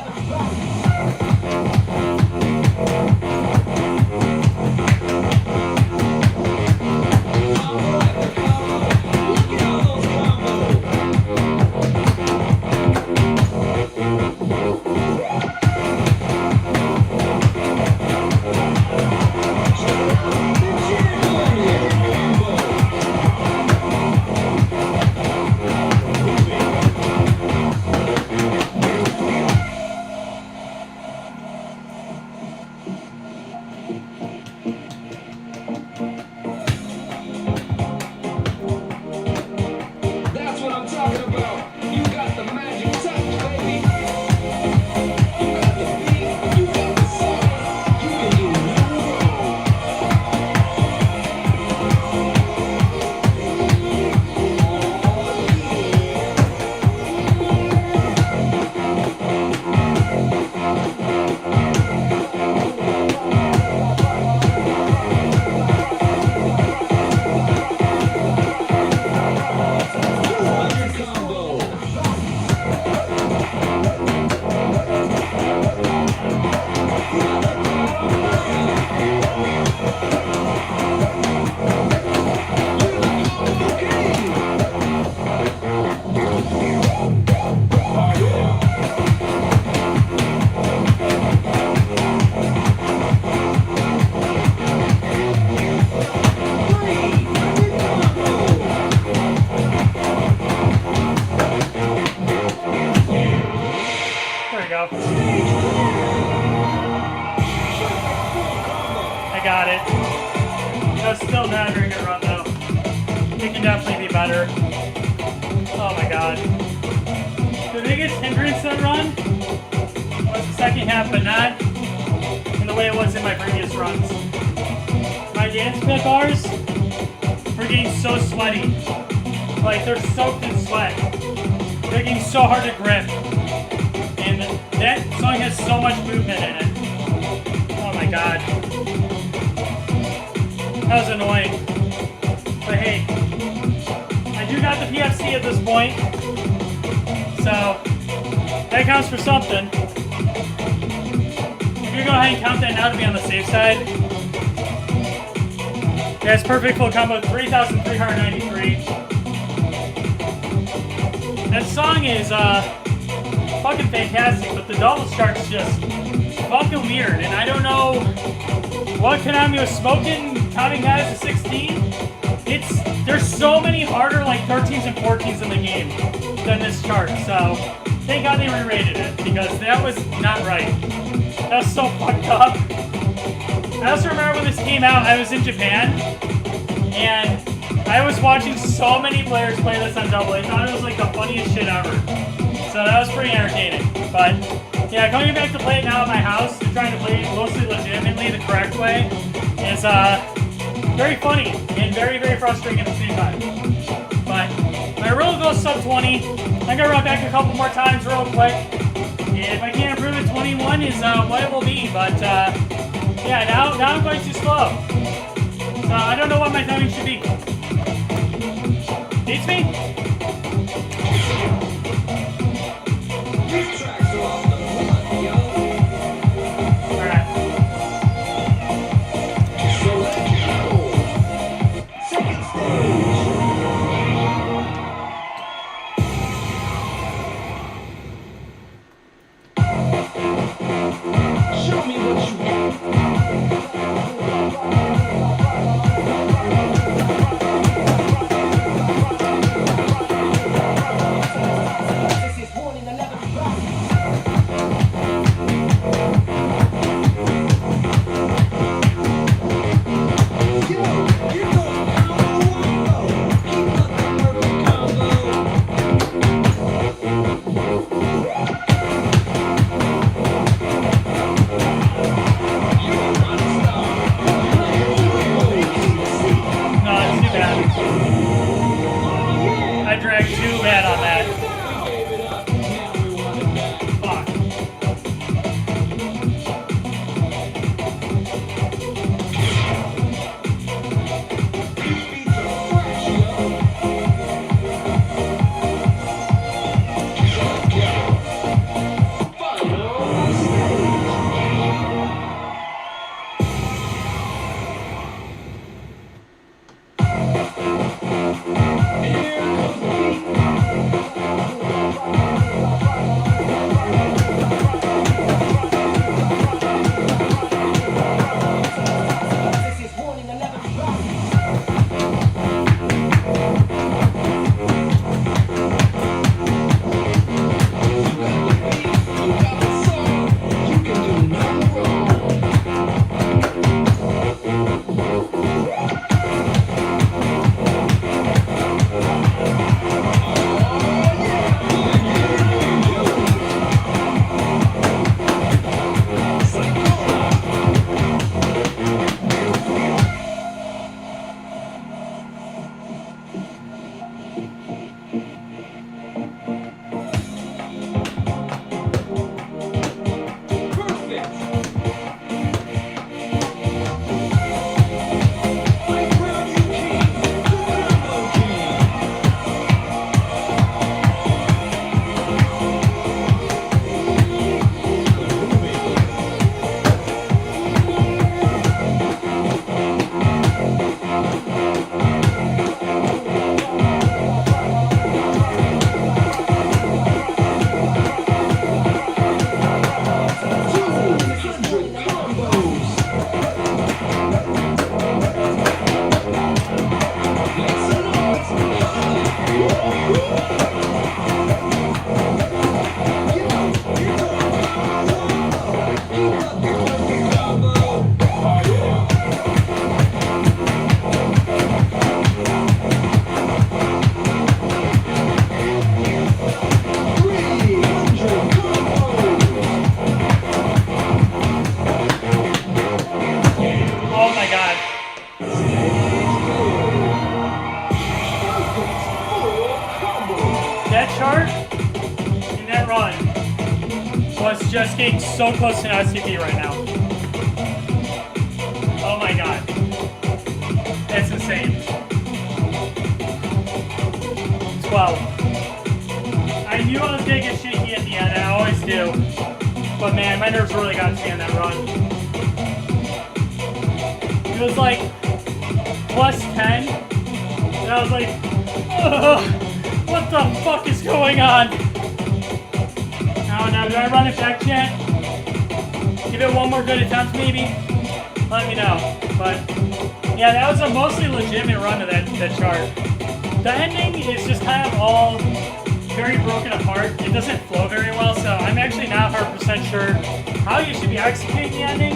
That's what I'm talking about. You got the magic touch, baby. You got the beat, you got the song. You can do no wrong. Combo. There we go. I got it. That's still not a very good run though. It can definitely be better. Oh my god. The biggest hindrance to that run was the second half, but not in the way it was in my previous runs. My dance pit bars were getting so sweaty. Like they're soaked in sweat. They're getting so hard to grip. And that song has so much movement in it. Oh my god. That was annoying. But hey, I do got the PFC at this point. So, that counts for something. I'm gonna go ahead and count that now to be on the safe side. Yeah, it's perfect full combo, 3,393. That song is, fucking fantastic, but the double chart's just fucking weird, and I don't know what Konami was smoking, counting guys to 16. There's so many harder like 13s and 14s in the game than this chart, so thank God they re-rated it, because that was not right. That's so fucked up. I also remember when this came out, I was in Japan, and I was watching so many players play this on double. I thought it was like the funniest shit ever. So that was pretty entertaining. But yeah, going back to play it now at my house, and trying to play it mostly legitimately the correct way, is very funny and very, very frustrating at the same time. But my real goal is sub 20. I'm gonna run back a couple more times real quick. And if I can't improve it, 21 is what it will be. But yeah, now I'm going too slow. So I don't know what my timing should be. Beats me? These tracks are off the blood, yo. Alright. So let's go. Second stage. Show me what you got. just getting so close to an SCP right now. Oh my god. It's insane. 12. I knew I was gonna get shaky at the end, I always do. But man, my nerves really got to me on that run. It was like plus 10. And I was like, ugh, what the fuck is going on? Now, do I run it back yet? Give it one more good attempt, maybe? Let me know. But, yeah, that was a mostly legitimate run of that chart. The ending is just kind of all very broken apart. It doesn't flow very well, so I'm actually not 100% sure how you should be executing the ending.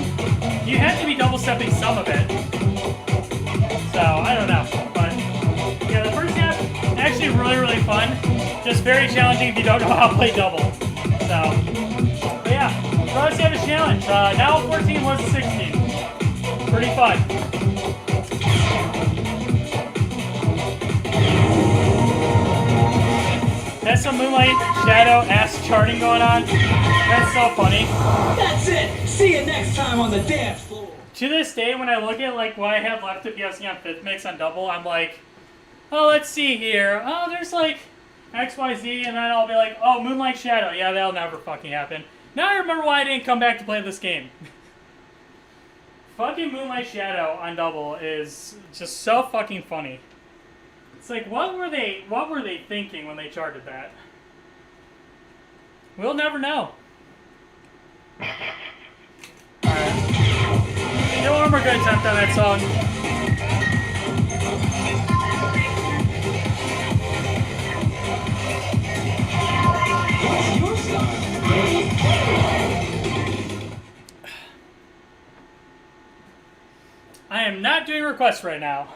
You have to be double-stepping some of it. So, I don't know. But, yeah, the first half, actually really fun. Just very challenging if you don't know how to play double. So, but yeah, so let's have a challenge. Now 14 was 16. Pretty fun. That's some Moonlight Shadow ass charting going on. That's so funny. That's it. See you next time on the dance floor. To this day, when I look at like what I have left to be guessing on 5th mix on double, I'm like, oh, let's see here. Oh, there's like XYZ, and then I'll be like, oh, Moonlight Shadow. Yeah, that'll never fucking happen. Now I remember why I didn't come back to play this game. Fucking Moonlight Shadow on double is just so fucking funny. It's like, what were they thinking when they charted that? We'll never know. Alright. Get one more good attempt on that song. I am not doing requests right now.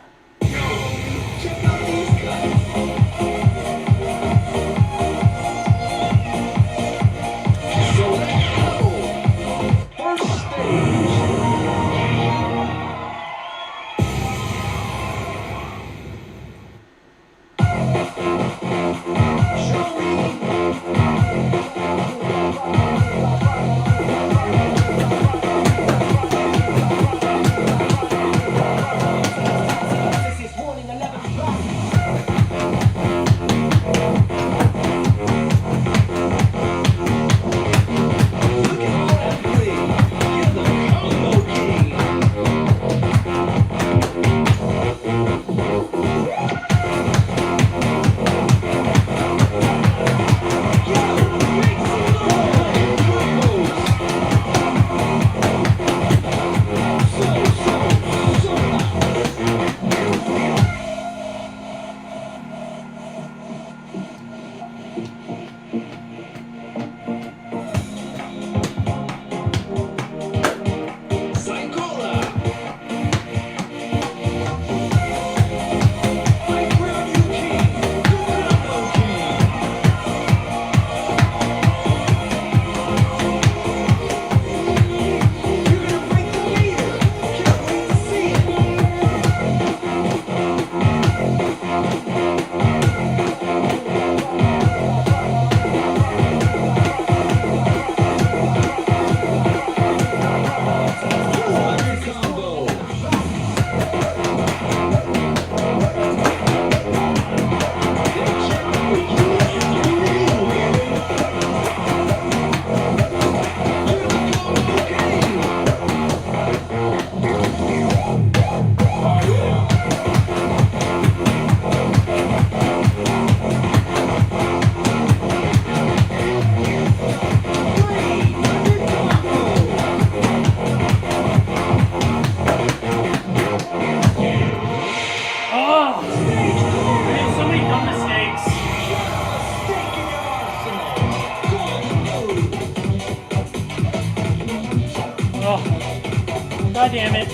God damn it.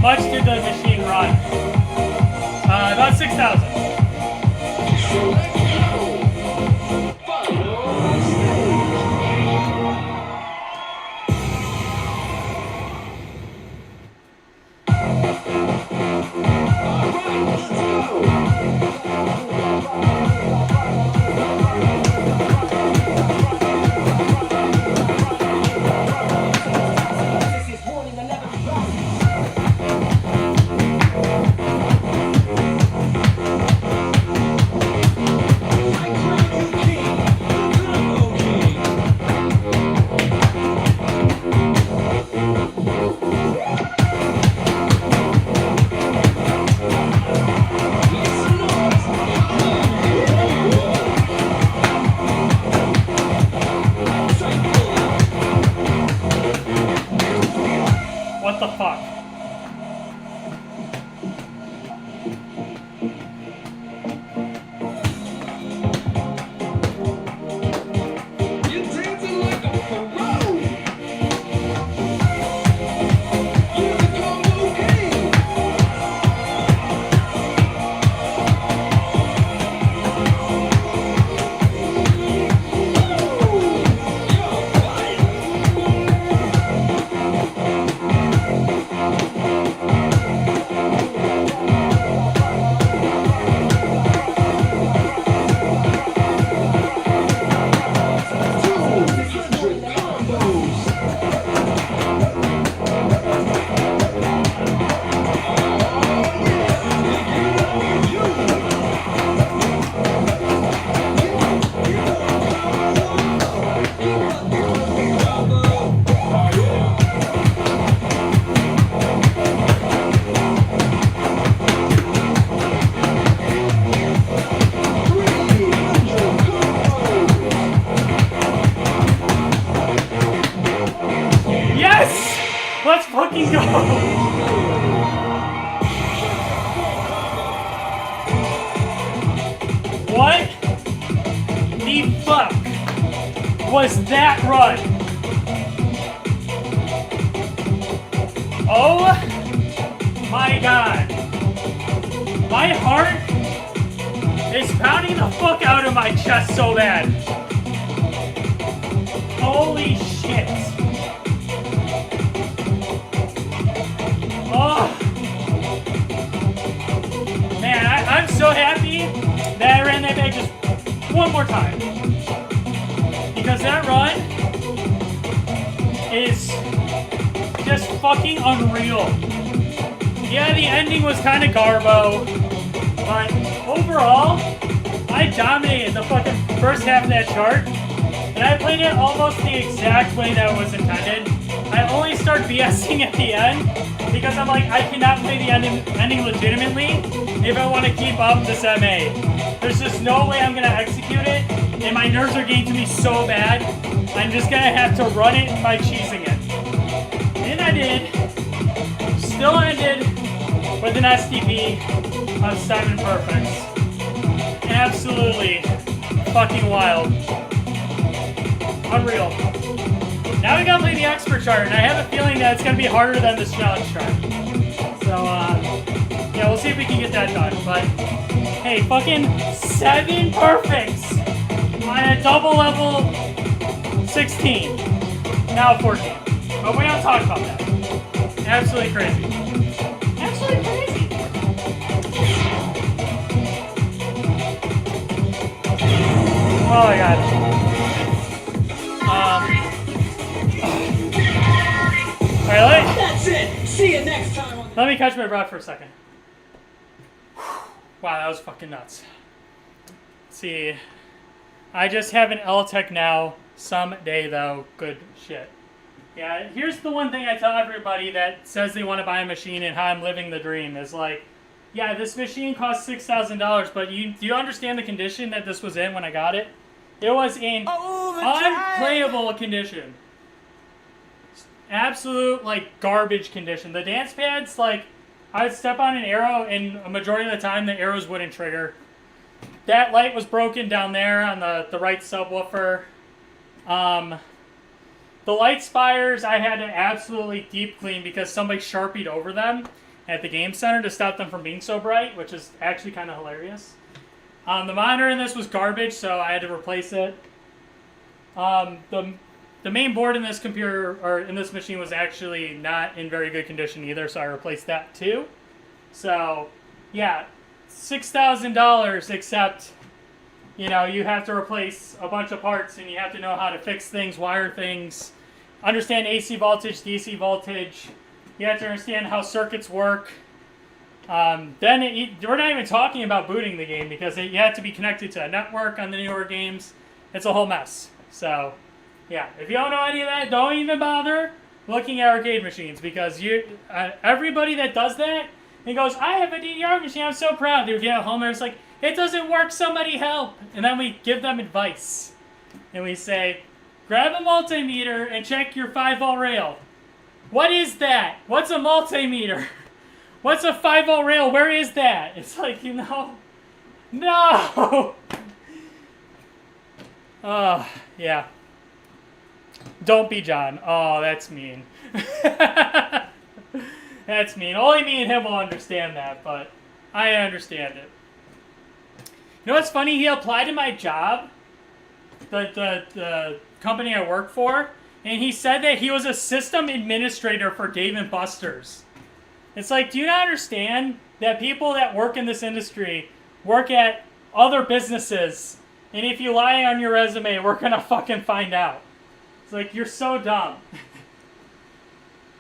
much did the machine run? About 6,000. So let's go. Final stage. All right, let's go. This is warning 11. What the fuck? You're dancing like a pro. You're the combo king. You're fire. Yes! Let's fucking go! What the fuck was that run? Oh my god. My heart is pounding the fuck out of my chest so bad. Holy shit. Oh. Man, I'm so happy that I ran that back just one more time. Because that run is just fucking unreal. Yeah, the ending was kind of garbo, but overall, I dominated the fucking first half of that chart, and I played it almost the exact way that it was intended. I only start BSing at the end because I'm like, I cannot play the ending legitimately if I want to keep up this MA. There's just no way I'm going to execute it, and my nerves are getting to me so bad, I'm just going to have to run it by cheesing it. And I did. Still ended with an STP of 7 perfects. Absolutely fucking wild. Unreal. Now we gotta play the expert chart, and I have a feeling that it's gonna be harder than this challenge chart. So, yeah, we'll see if we can get that done. But, hey, fucking 7 perfects on a double level 16. Now 14. But we don't talk about that. Absolutely crazy. Absolutely crazy. Oh my god. Alright, That's it. See you next time. let me catch my breath for a second. Wow, that was fucking nuts. Let's see, I just have an L-Tech now. Someday, though, good shit. Yeah, here's the one thing I tell everybody that says they want to buy a machine and how I'm living the dream is like, yeah, this machine costs $6,000, but do you understand the condition that this was in when I got it? It was in unplayable condition. Absolute, like, garbage condition. The dance pads, like, I would step on an arrow, and a majority of the time, the arrows wouldn't trigger. That light was broken down there on the right subwoofer. The light spires, I had to absolutely deep clean because somebody Sharpied over them. at the game center to stop them from being so bright, which is actually kind of hilarious. The monitor in this was garbage, so I had to replace it. The main board in this computer, or in this machine, was actually not in very good condition either, so I replaced that too. So, yeah, $6,000, except, you know, you have to replace a bunch of parts, and you have to know how to fix things, wire things, understand AC voltage, DC voltage. You have to understand how circuits work. We're not even talking about booting the game, because you have to be connected to a network on the newer games. It's a whole mess. So, yeah, if you don't know any of that, don't even bother looking at arcade machines, because everybody that does that and goes, I have a DDR machine, I'm so proud. They get home and it's like, it doesn't work, somebody help. And then we give them advice. And we say, grab a multimeter and check your 5-volt rail. What is that? What's a multimeter? What's a 5-volt rail? Where is that? It's like, you know, no. Yeah. Don't be John. Oh, that's mean. That's mean. Only me and him will understand that, but I understand it. You know what's funny? He applied to my job, the company I work for, and he said that he was a system administrator for Dave & Buster's. It's like, do you not understand that people that work in this industry work at other businesses, and if you lie on your resume, we're gonna fucking find out. It's like, you're so dumb.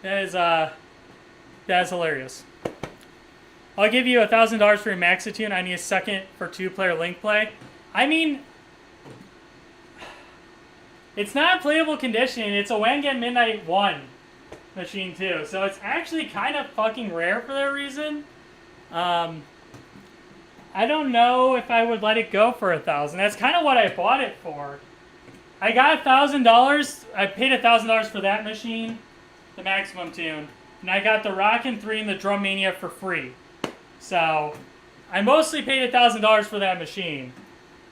That is hilarious. I'll give you $1,000 for your Maxitune. I need a second for 2-player link play. I mean, it's not in playable condition. It's a Wangan Midnight 1 machine too, so it's actually kind of fucking rare for that reason. I don't know if I would let it go for $1,000. That's kind of what I bought it for. I got $1,000. I paid $1,000 for that machine, the Maximum Tune, and I got the Rockin' 3 and the Drum Mania for free. So I mostly paid $1,000 for that machine,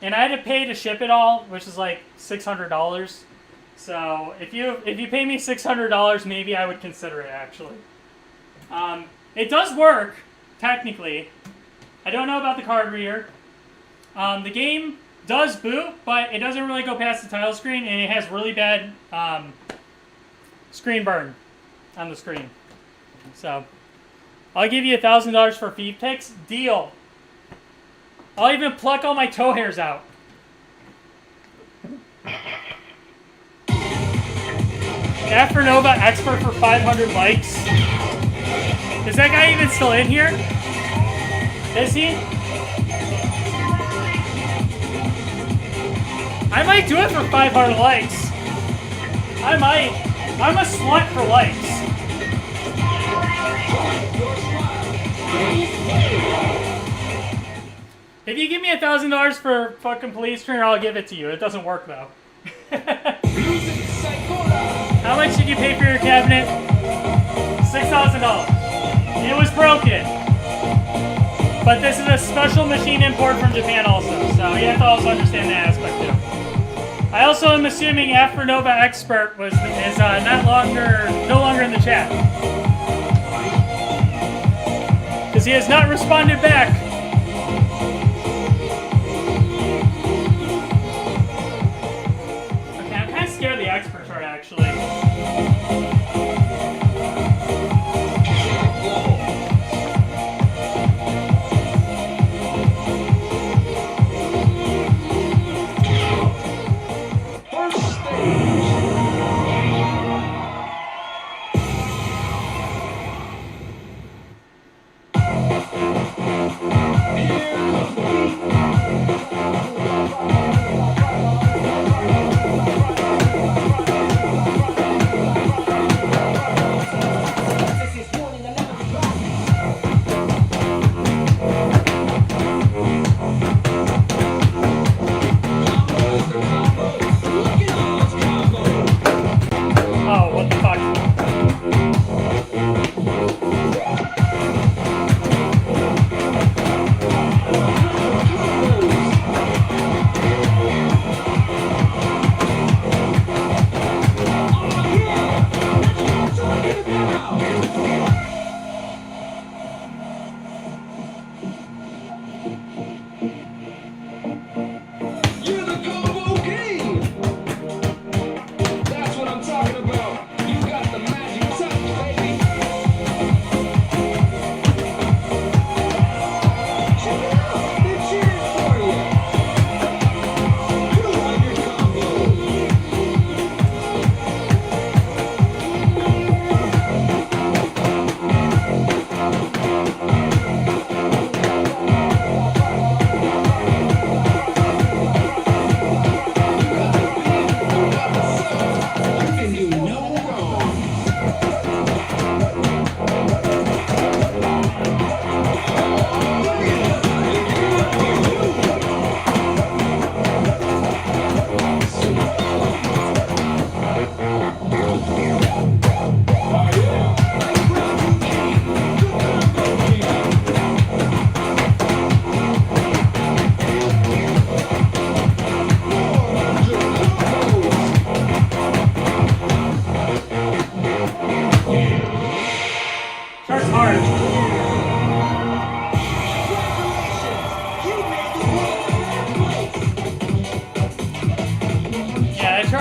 and I had to pay to ship it all, which is like $600. So if you pay me $600, maybe I would consider it actually. It does work technically. I don't know about the card reader. The game does boot, but it doesn't really go past the title screen, and it has really bad screen burn on the screen. So I'll give you $1,000 for feed picks. Deal. I'll even pluck all my toe hairs out. Afronova expert for 500 likes. Is that guy even still in here? Is he? I might do it for 500 likes. I might. I'm a slut for likes. If you give me $1,000 for fucking Police Trainer, I'll give it to you. It doesn't work though. How much did you pay for your cabinet? $6,000. It was broken. But this is a special machine import from Japan also, so you have to also understand that aspect too. I also am assuming Afronova Expert is no longer in the chat. Because he has not responded back. Okay, I'm kind of scared of the expert chart actually.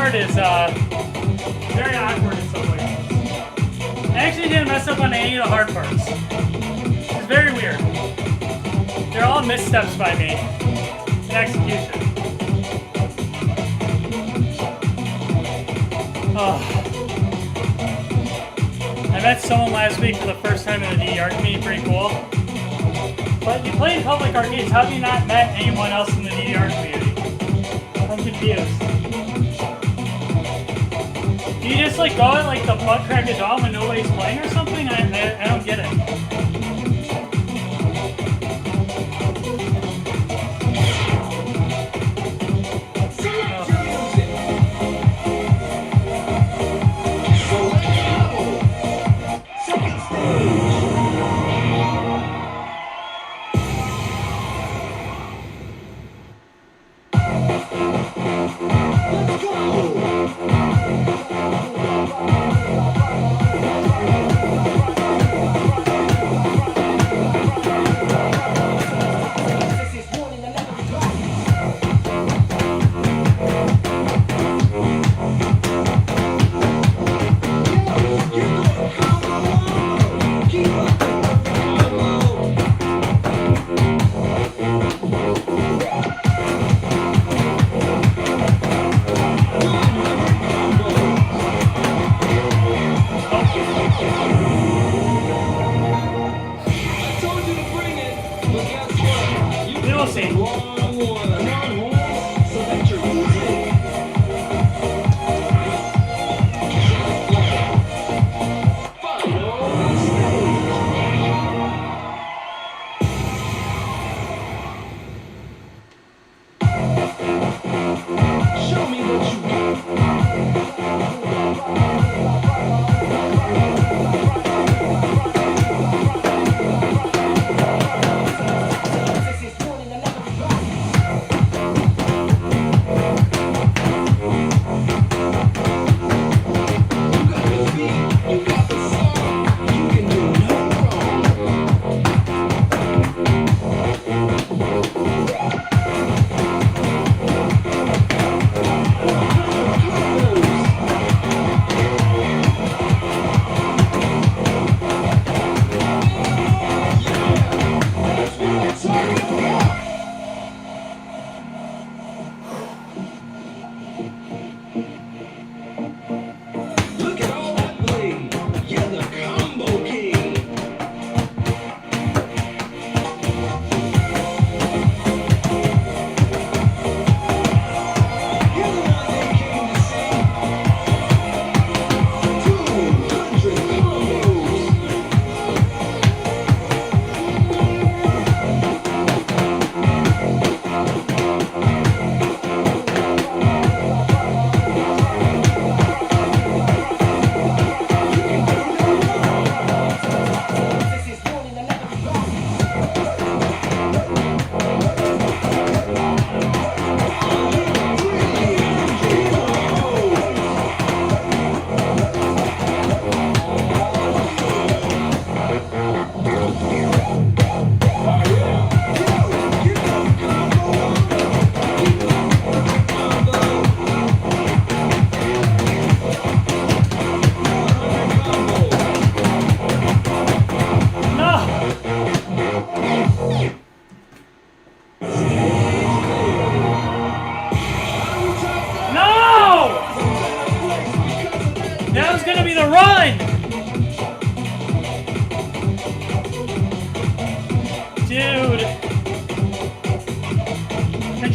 part is very awkward in some ways. I actually didn't mess up on any of the hard parts. It's very weird. They're all missteps by me in execution. Oh. I met someone last week for the first time in the Ddr community, pretty cool. But you play in public arcades, how have you not met anyone else in the Ddr community? I'm confused. Do you just like go at like the butt crack of dawn when nobody's playing or something? I don't get it.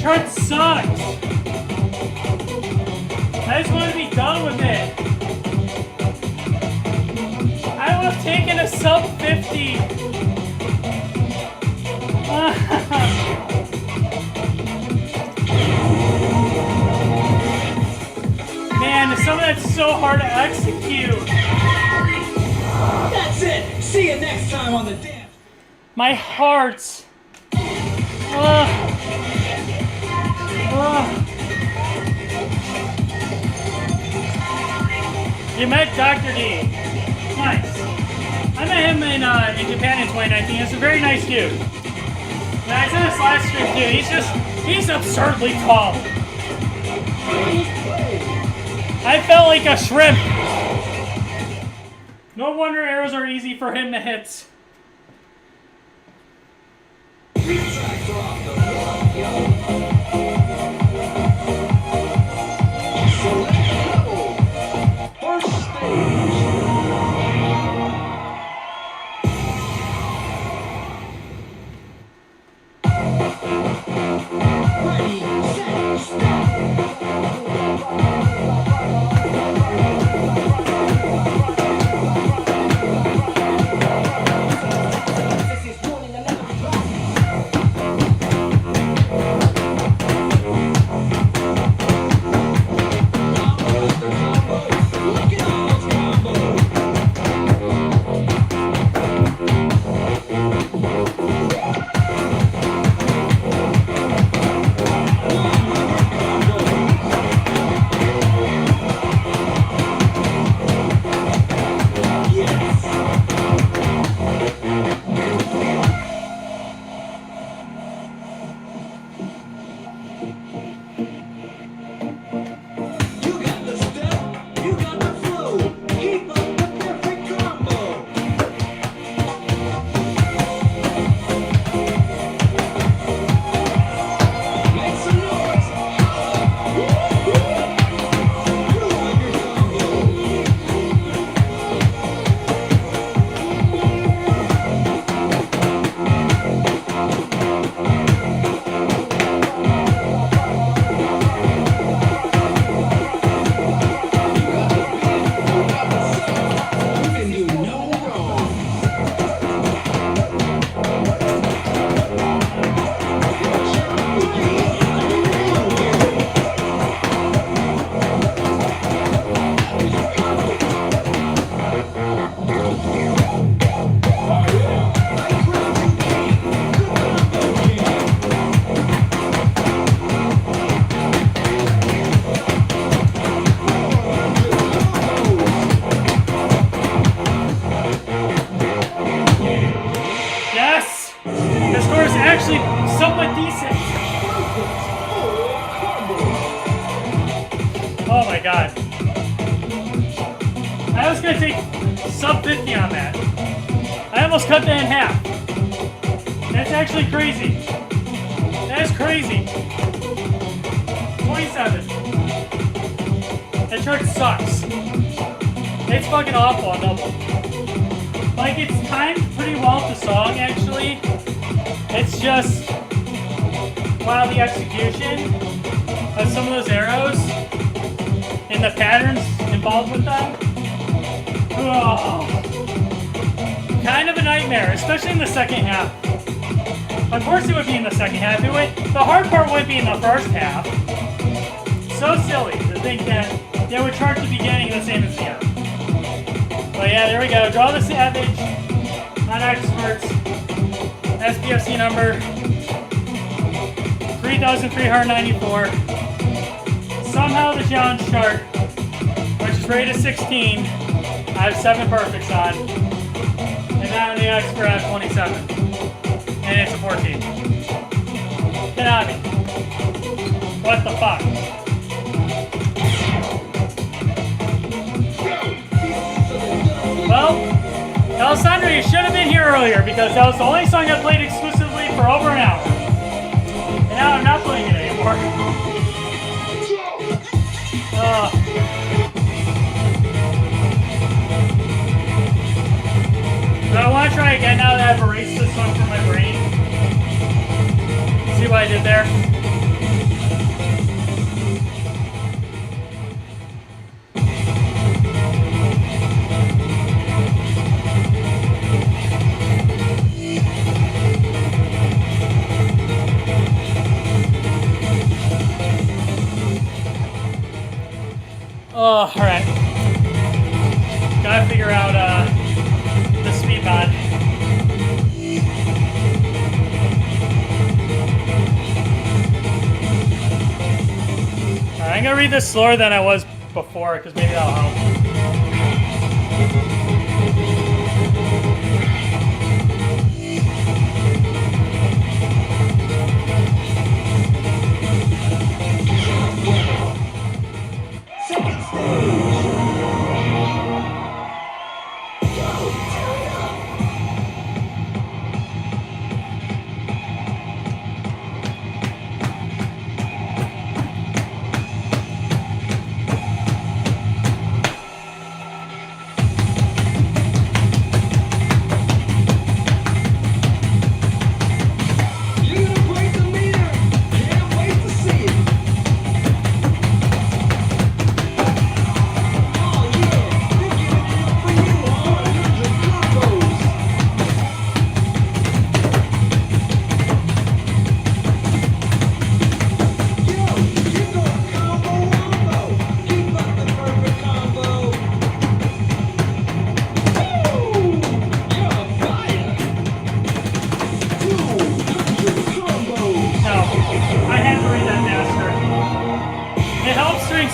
chart sucks. I just want to be done with it. I would have taken a sub 50. Man, some of that's so hard to execute. That's it. See you next time on the dance. My heart. You met Dr. D. Nice. I met him in Japan in 2019. He's a very nice dude. Yeah, I said this last stream too. He's absurdly tall. I felt like a shrimp. No wonder arrows are easy for him to hit. Actually, somewhat decent. Oh my god. I was gonna take sub 50 on that. I almost cut that in half. That's actually crazy. That is crazy. 27. That chart sucks. It's fucking awful on double. Like, it's timed pretty well with the song, actually. It's just, wow, the execution of some of those arrows and the patterns involved with them. Oh, kind of a nightmare, especially in the second half. Of course it would be in the second half. The hard part would be in the first half. So silly to think that they would chart the beginning the same as the end. But yeah, there we go. Draw the Savage on Experts. SPFC number 3,394. Somehow the challenge chart, which is rated 16, I have 7 perfects on. And now the Expert has 27. And it's a 14. Konami. What the fuck? Well, Alessandro, you should have been here earlier because that was the only song I played exclusively for over an hour. And now I'm not playing it anymore. So I want to try again now that I've erased this one from my brain. See what I did there? Oh, alright. Gotta figure out the speed mod. Alright, I'm gonna read this slower than I was before, because maybe that'll help.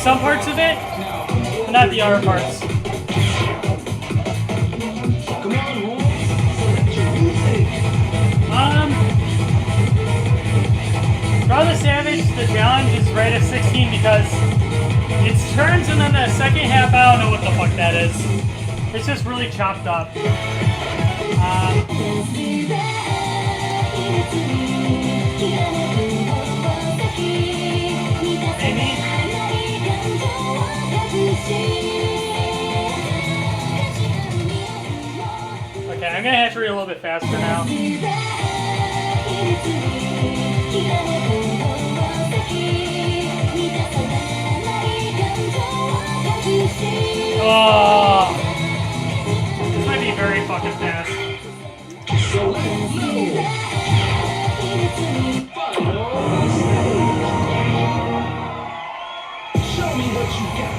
some parts of it, but not the other parts. Come on, Holmes. Select your music. Draw the Savage, the challenge is right at 16 because it's turns and then the second half, I don't know what the fuck that is. It's just really chopped up. Maybe. Okay, I'm gonna have to read a little bit faster now. Oh, this might be very fucking fast. So let's go. Show me what you got.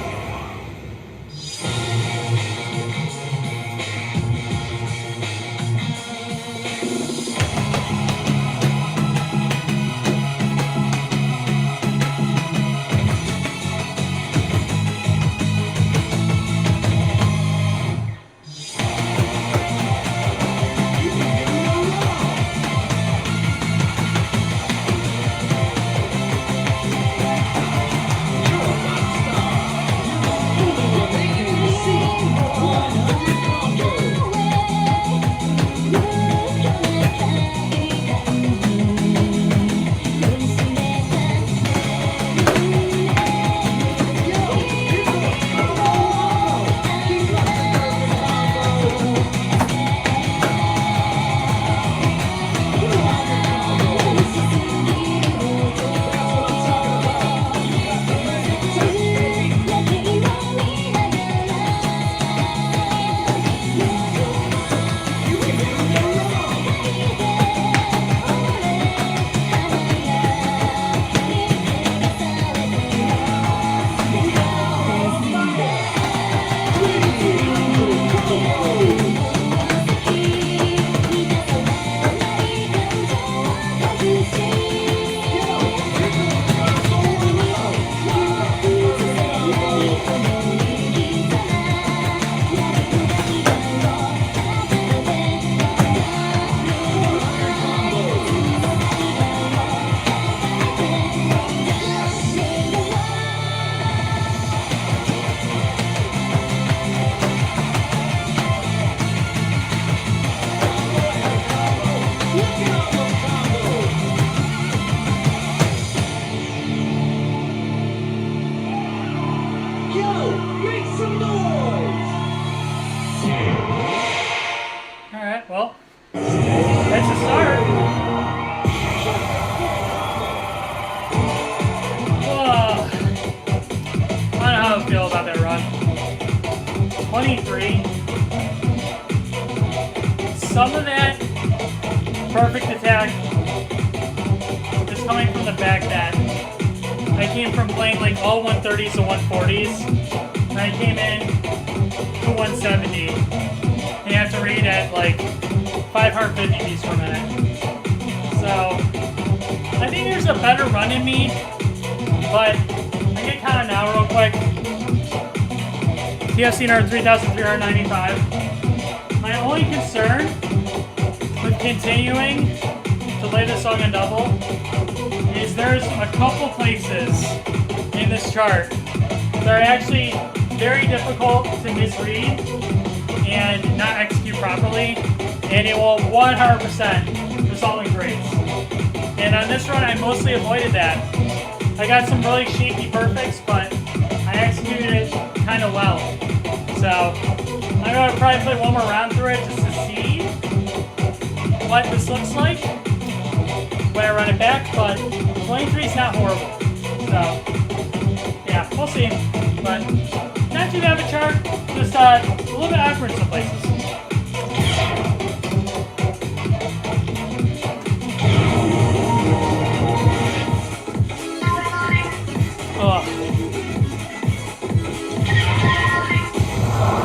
Alright, well, that's a start. Whoa. I don't know how I feel about that run. 23. Some of that perfect attack is coming from the fact that I came from playing like all 130s to 140s, and I came in to 170. And you have to read at like 550 beats per minute. So I think there's a better run in me, but I get kind of now real quick. TFCNR 3,395. My only concern with continuing to play this song on double is there's a couple places in this chart that are actually very difficult to misread and not execute properly, and it will 100% result in grades. And on this run, I mostly avoided that. I got some really shaky perfects, but I executed it kind of well. So I'm gonna probably play one more round through it just to see what this looks like when I run it back, but 23 is not horrible. So yeah, we'll see. But not too bad of a chart, just a little bit awkward in some places.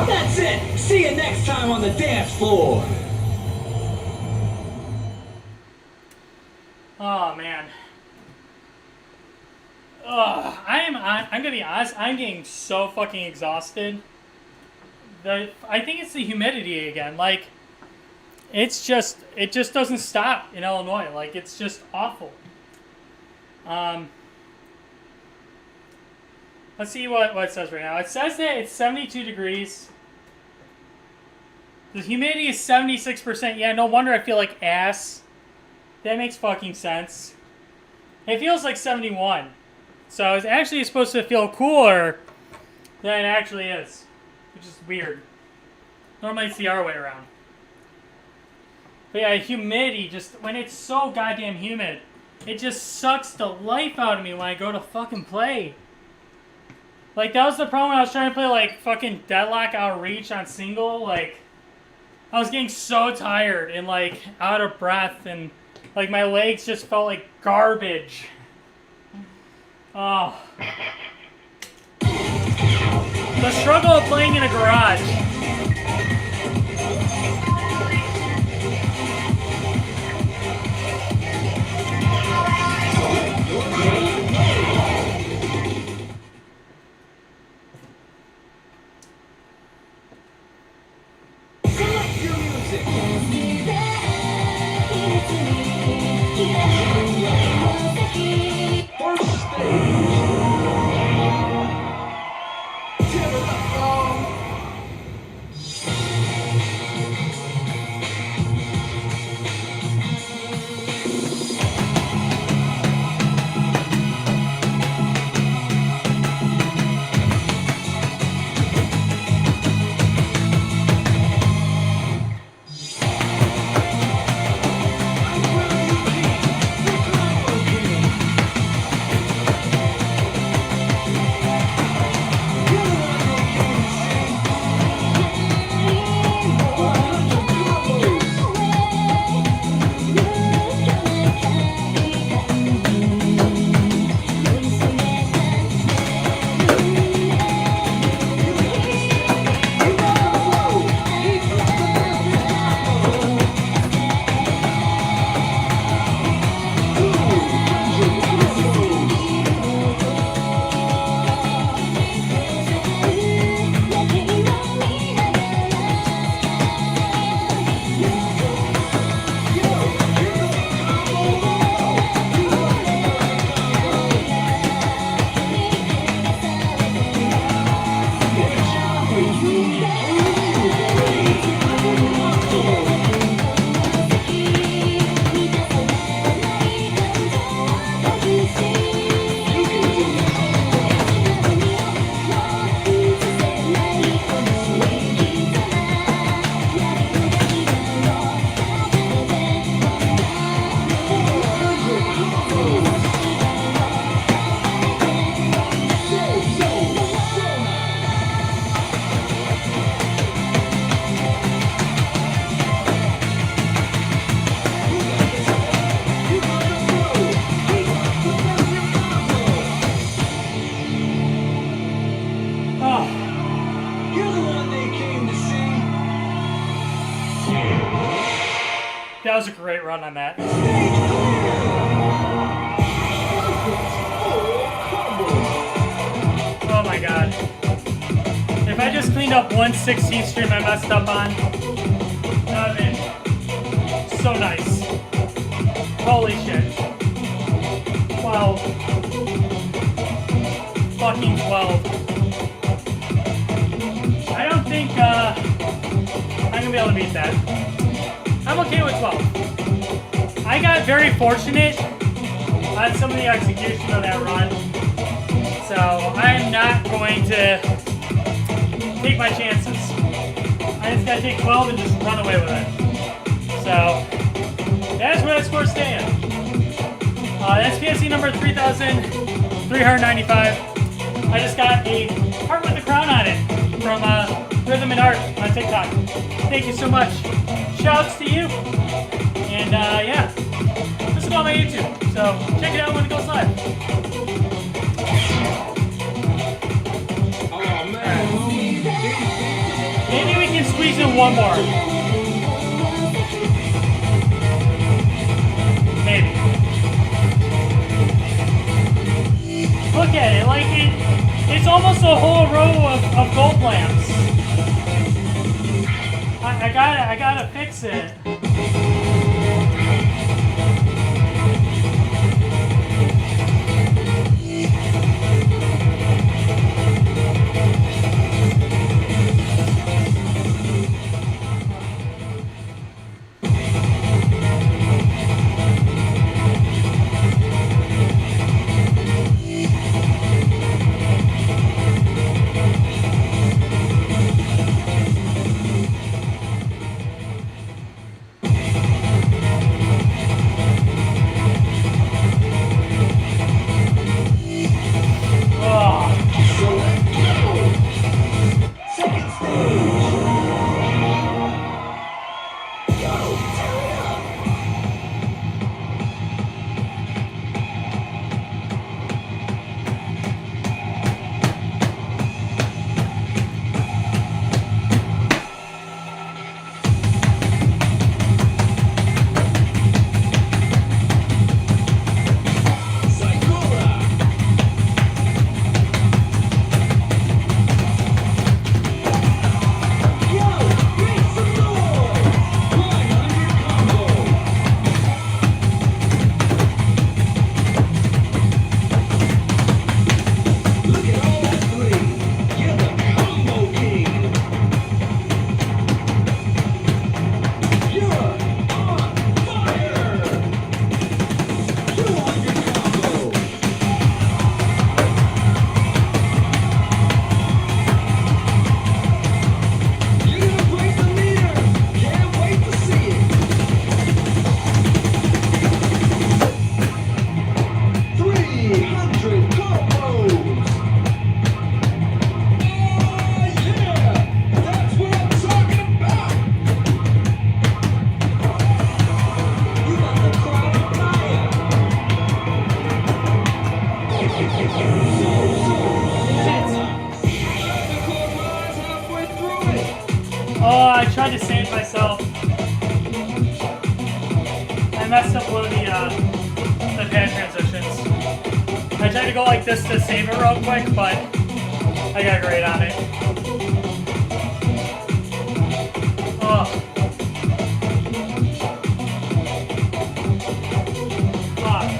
That's it. See you next time on the dance floor. Oh man. I'm gonna be honest. I'm getting so fucking exhausted. I think it's the humidity again. Like, it just doesn't stop in Illinois. Like, it's just awful. Let's see what it says right now. It says that it's 72 degrees. The humidity is 76%. Yeah, no wonder I feel like ass. That makes fucking sense. It feels like 71. So it's actually supposed to feel cooler than it actually is, which is weird. Normally it's the other way around. But yeah, humidity, just when it's so goddamn humid, it just sucks the life out of me when I go to fucking play. Like, that was the problem when I was trying to play, like, fucking Deadlock Outreach on single. Like, I was getting so tired and, like, out of breath, and, like, my legs just felt like garbage. Oh. The struggle of playing in a garage. Select your music. First stage. Tear it up, y'all. That was a great run on that. Oh my god. If I just cleaned up 1/16th stream I messed up on, that would have been so nice. Holy shit. 12. Fucking 12. I don't think I'm gonna be able to beat that. I'm okay with 12. I got very fortunate on some of the execution of that run, so I'm not going to take my chances. I just gotta take 12 and just run away with it. So that's where that score stands. That's PSC number 3,395. I just got a heart with a crown on it from Rhythm and Art on TikTok. Thank you so much. Shouts to you. And yeah, this is on my YouTube, so check it out when it goes live. Maybe we can squeeze in one more. Maybe. almost a whole row of gold lamps. I gotta fix it. Oh, I tried to save myself. I messed up one of the pad transitions. I tried to go like this to save it real quick, but I got great on it. Oh. Fuck.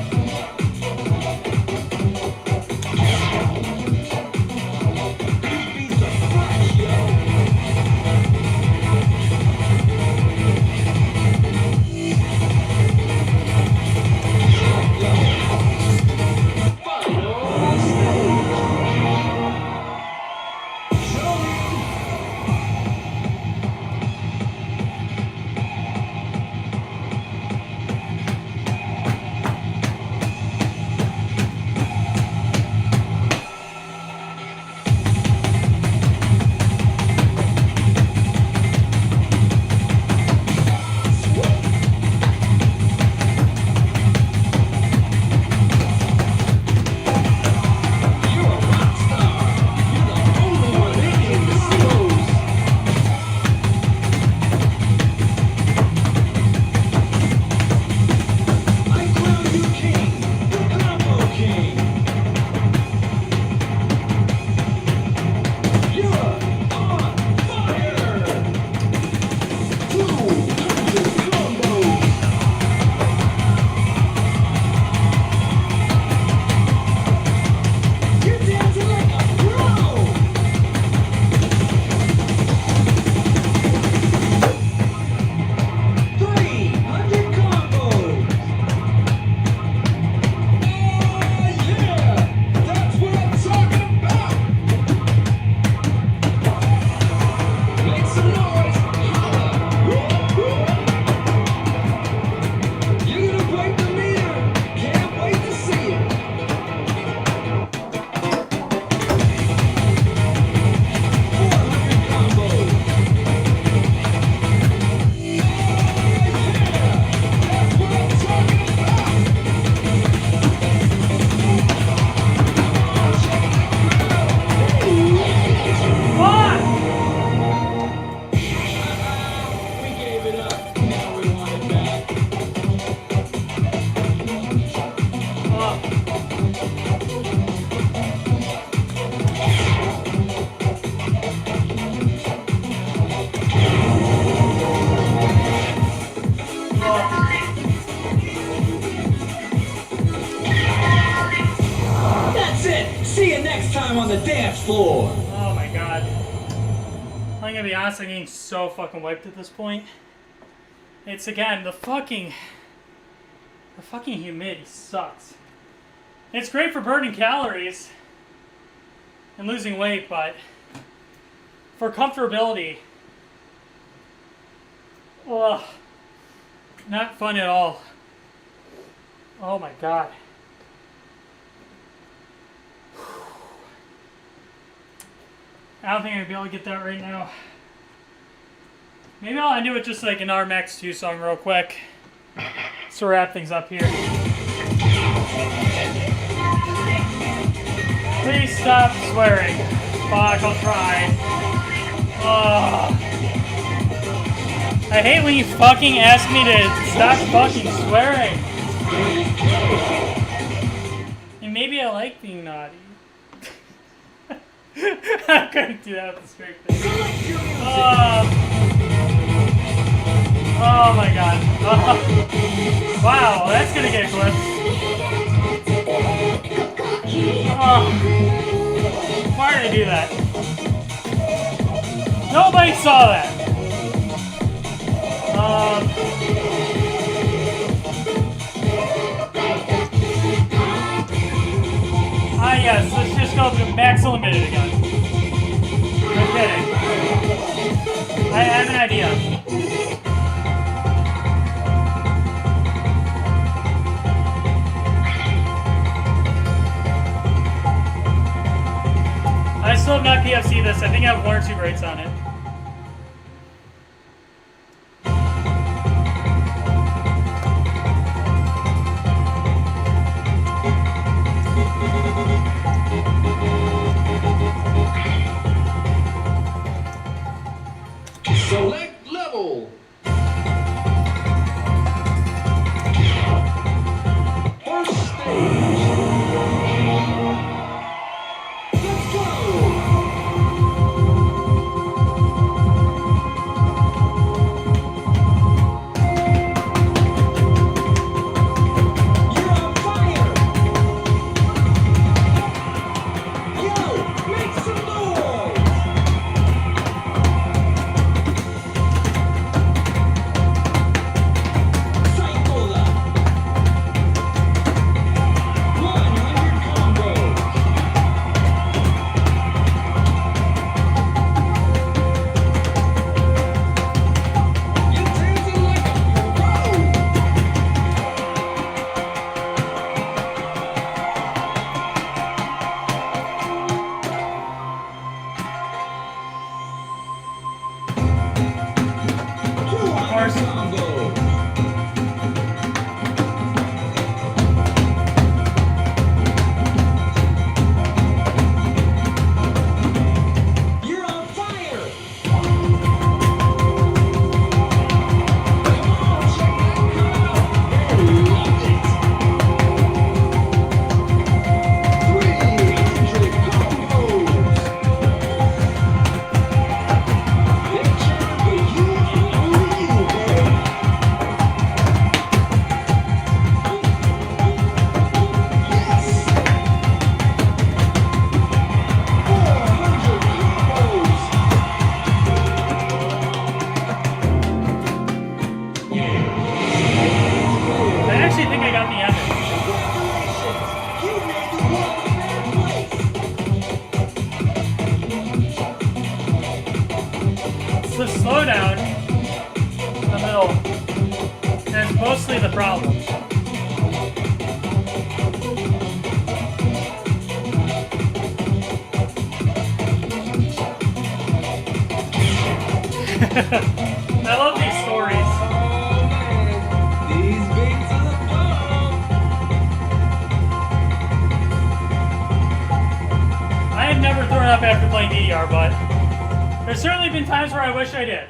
time on the dance floor. Oh my god. I'm gonna be honest, I'm getting so fucking wiped at this point. It's again, the fucking humidity sucks. It's great for burning calories and losing weight, but for comfortability, ugh, not fun at all. Oh my god. I don't think I'm gonna be able to get that right now. Maybe I'll end it with just like an RMX 2 song real quick. So wrap things up here. Please stop swearing. Fuck, I'll try. Ugh. I hate when you fucking ask me to stop fucking swearing. And maybe I like being naughty. I couldn't do that with a straight face. Oh my god. Wow, that's gonna get clipped. Why did I do that? Nobody saw that. Yes, let's just go to max limited again. No kidding. I have an idea. I still have not PFC this. I think I have 1 or 2 grades on it. Select level. First stage. Let's go. You're on fire. Yo, make some noise. Cyclola. 100 combo. You're dancing like a pro. Of course. Combo. You're on fire. Come on, check that out. I love it. 300 combos. Picture for you and only you, babe. Yes. 400 combos. I actually think I got the epic. Congratulations. You made the world a better place. It's the slowdown in the middle. That's mostly the problem. I love these stories. Oh, man. These beats are the bomb. I have never thrown up after playing DDR, but there's certainly been times where I wish I did.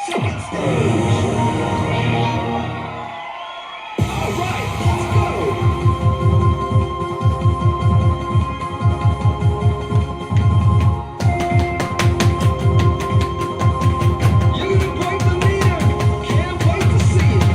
Second stage. All right, let's go. You're gonna break the meter. Can't wait to see it.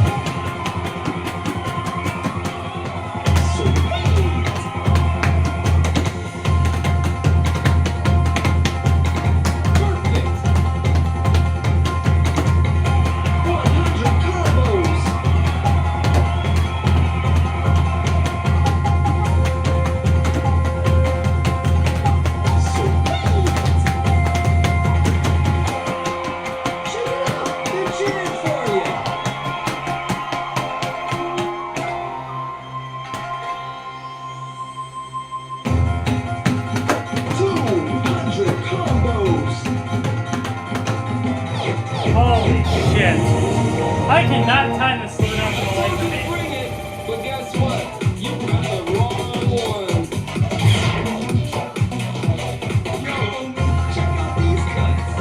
I cannot time this slow enough for the life of me. Bring it, but guess what? You got the wrong one. Yo, check out these cuts.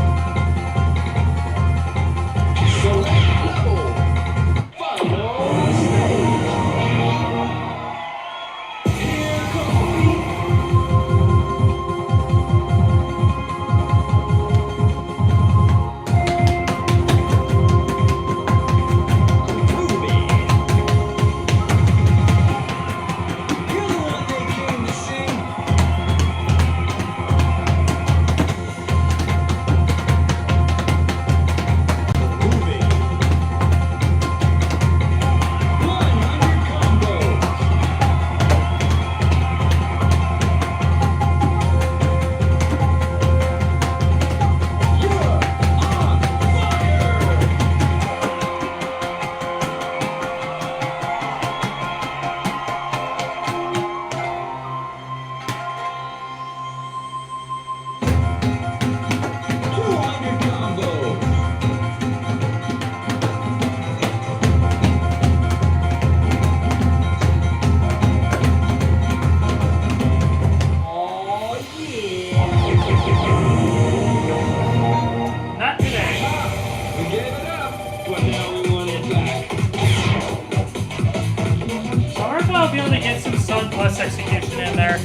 Select level. Final stage. Here comes the beat. You're the one they came to see. Moving. 100 combo. You're on fire. Two hundred combo. Oh yeah. Not today. We gave it up, but now we want it back. I wonder if I'll be able to get some Sun Plus execution in there.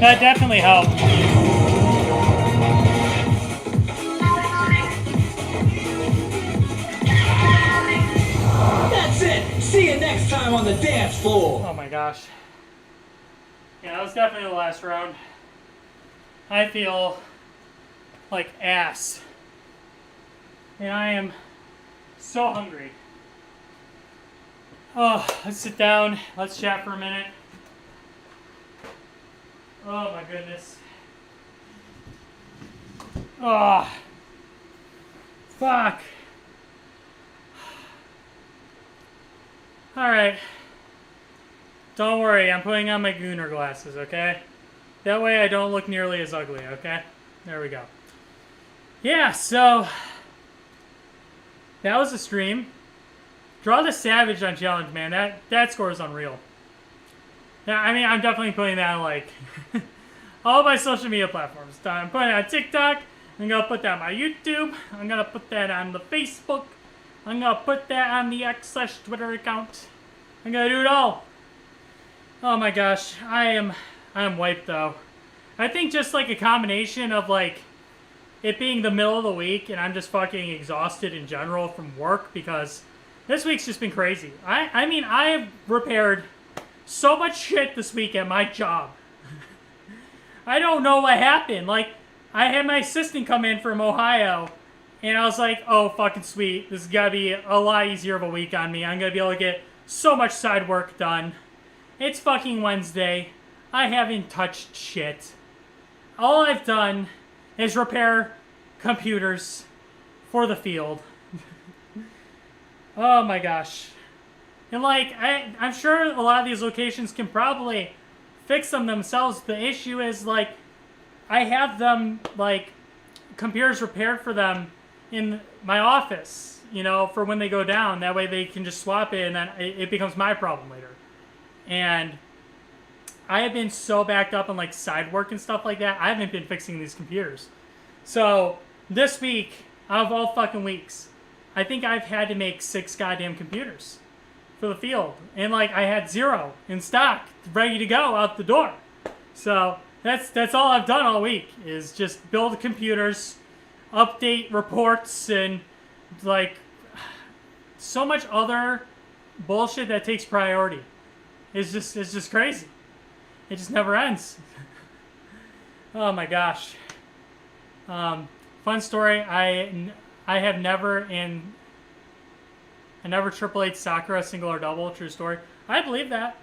That definitely helped. That's it. See you next time on the dance floor. Oh my gosh. Yeah, that was definitely the last round. I feel like ass. And I am so hungry. Oh, let's sit down. Let's chat for a minute. Oh my goodness. Oh. Fuck. Alright. Don't worry, I'm putting on my Gooner glasses, okay? That way I don't look nearly as ugly, okay? There we go. Yeah, so that was a stream. Draw the Savage on challenge, man. That score is unreal. Yeah, I mean, I'm definitely putting that on, like, all my social media platforms. I'm putting it on TikTok. I'm going to put that on my YouTube. I'm going to put that on the Facebook. I'm going to put that on the X/Twitter account. I'm going to do it all. Oh my gosh. I am wiped, though. I think just, like, a combination of, like, it being the middle of the week and I'm just fucking exhausted in general from work because this week's just been crazy. I mean, I have repaired so much shit this week at my job. I don't know what happened. Like, I had my assistant come in from Ohio, and I was like, oh, fucking sweet. This is gotta be a lot easier of a week on me. I'm gonna be able to get so much side work done. It's fucking Wednesday. I haven't touched shit. All I've done is repair computers for the field. Oh my gosh. And like, I'm sure a lot of these locations can probably fix them themselves. The issue is like, I have them, like, computers repaired for them in my office, you know, for when they go down. That way they can just swap it and then it becomes my problem later. And I have been so backed up on, like, side work and stuff like that. I haven't been fixing these computers. So, this week, out of all fucking weeks, I think I've had to make 6 goddamn computers for the field. And, like, I had 0 in stock, ready to go out the door. So, that's all I've done all week, is just build computers, update reports, and, like, so much other bullshit that takes priority. It's just crazy. It just never ends. Oh my gosh. Fun story. I have never Triple H Sakura single or double. True story. I believe that.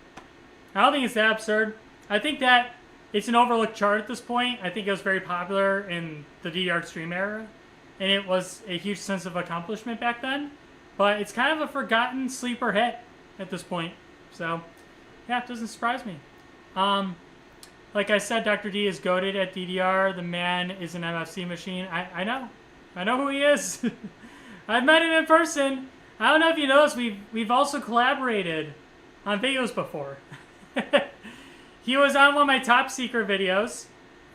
I don't think it's that absurd. I think that it's an overlooked chart at this point. I think it was very popular in the Ddr Extreme era, and it was a huge sense of accomplishment back then. But it's kind of a forgotten sleeper hit at this point. So, yeah, it doesn't surprise me. Like I said, Dr. D is goated at DDR. The man is an MFC machine. I know. I know who he is. I've met him in person. I don't know if you noticed, we've also collaborated on videos before. He was on one of my top secret videos,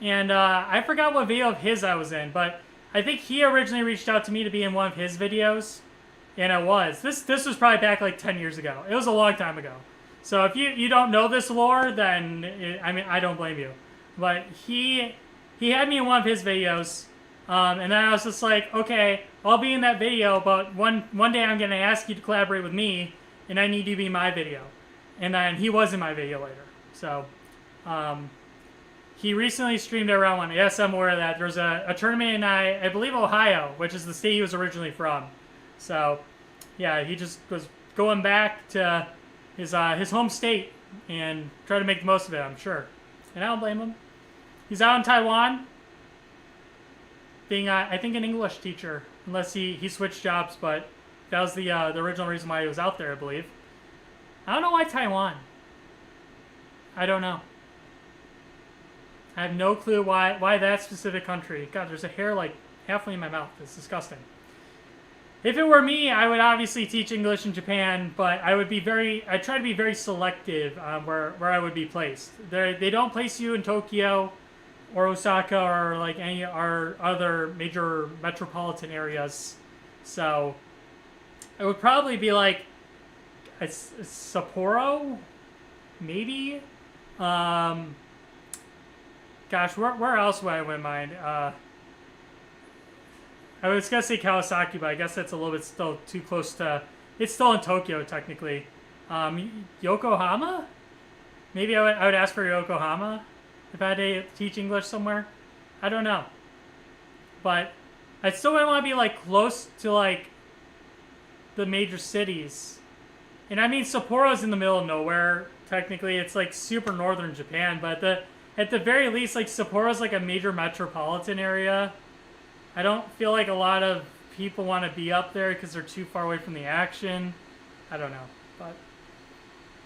and I forgot what video of his I was in, but I think he originally reached out to me to be in one of his videos, and it was. This was probably back like 10 years ago. It was a long time ago. So if you don't know this lore, then I don't blame you. But he had me in one of his videos, and then I was just like, okay, I'll be in that video, but one day I'm gonna ask you to collaborate with me, and I need you to be in my video. And then he was in my video later. So he recently streamed around one. Yes, I'm aware of that. There's a tournament in I believe Ohio, which is the state he was originally from. So yeah, he just was going back to his home state and try to make the most of it, I'm sure. And I don't blame him. He's out in Taiwan being, I think, an English teacher, unless he switched jobs, but that was the original reason why he was out there, I believe. I don't know why Taiwan. I don't know. I have no clue why that specific country. God, there's a hair like halfway in my mouth. It's disgusting. If it were me, I would obviously teach English in Japan, but I try to be very selective where I would be placed. They don't place you in Tokyo or Osaka or like any our other major metropolitan areas. So it would probably be like Sapporo, maybe. Gosh, where else would I wouldn't mind? I was gonna say Kawasaki, but I guess that's a little bit still too close to. It's still in Tokyo technically. Yokohama? Maybe I would ask for Yokohama if I had to teach English somewhere. I don't know, but I still wouldn't want to be like close to like the major cities. And I mean, Sapporo's in the middle of nowhere. Technically, it's like super northern Japan, but at the very least, like Sapporo's like a major metropolitan area. I don't feel like a lot of people want to be up there because they're too far away from the action. I don't know, but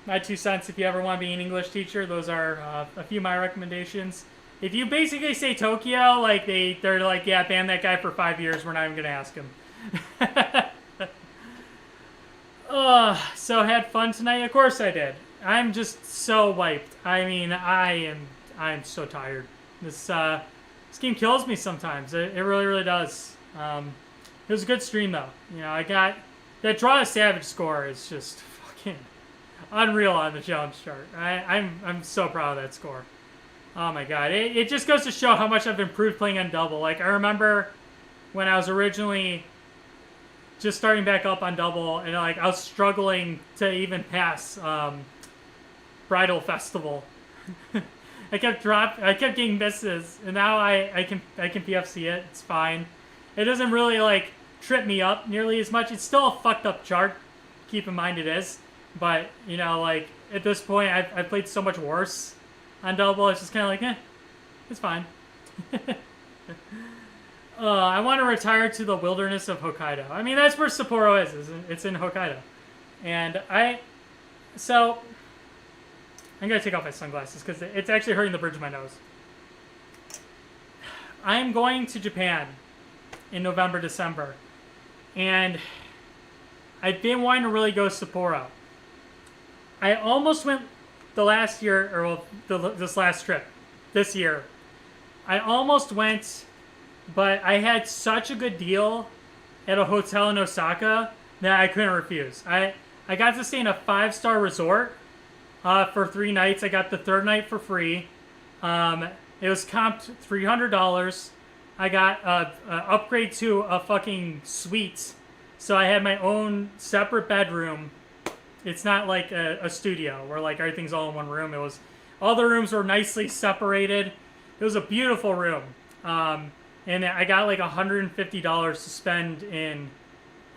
my 2 cents. If you ever want to be an English teacher, those are a few of my recommendations. If you basically say Tokyo, like they're like, yeah, ban that guy for 5 years. We're not even gonna ask him. So had fun tonight. Of course I did. I'm just so wiped. I mean, I'm so tired. This game kills me sometimes. It really, really does. It was a good stream though. You know, I got that Draw a Savage score is just fucking unreal on the challenge chart. I'm so proud of that score. Oh my god. It just goes to show how much I've improved playing on double. Like I remember when I was originally just starting back up on double and like I was struggling to even pass Bridal Festival. I kept getting misses, and now I can PFC it. It's fine. It doesn't really like trip me up nearly as much. It's still a fucked up chart. Keep in mind it is, but you know, like at this point, I've played so much worse on double. It's just kind of like, it's fine. I want to retire to the wilderness of Hokkaido. I mean, that's where Sapporo is. It's in Hokkaido, and so. I'm going to take off my sunglasses because it's actually hurting the bridge of my nose. I'm going to Japan in November, December. And I've been wanting to really go Sapporo. I almost went the last year, or well, this last trip, this year. I almost went, but I had such a good deal at a hotel in Osaka that I couldn't refuse. I got to stay in a 5-star resort. For 3 nights. I got the 3rd night for free. It was comped $300. I got an upgrade to a fucking suite. So I had my own separate bedroom. It's not like a studio where like everything's all in one room. It was, all the rooms were nicely separated. It was a beautiful room. And I got like $150 to spend in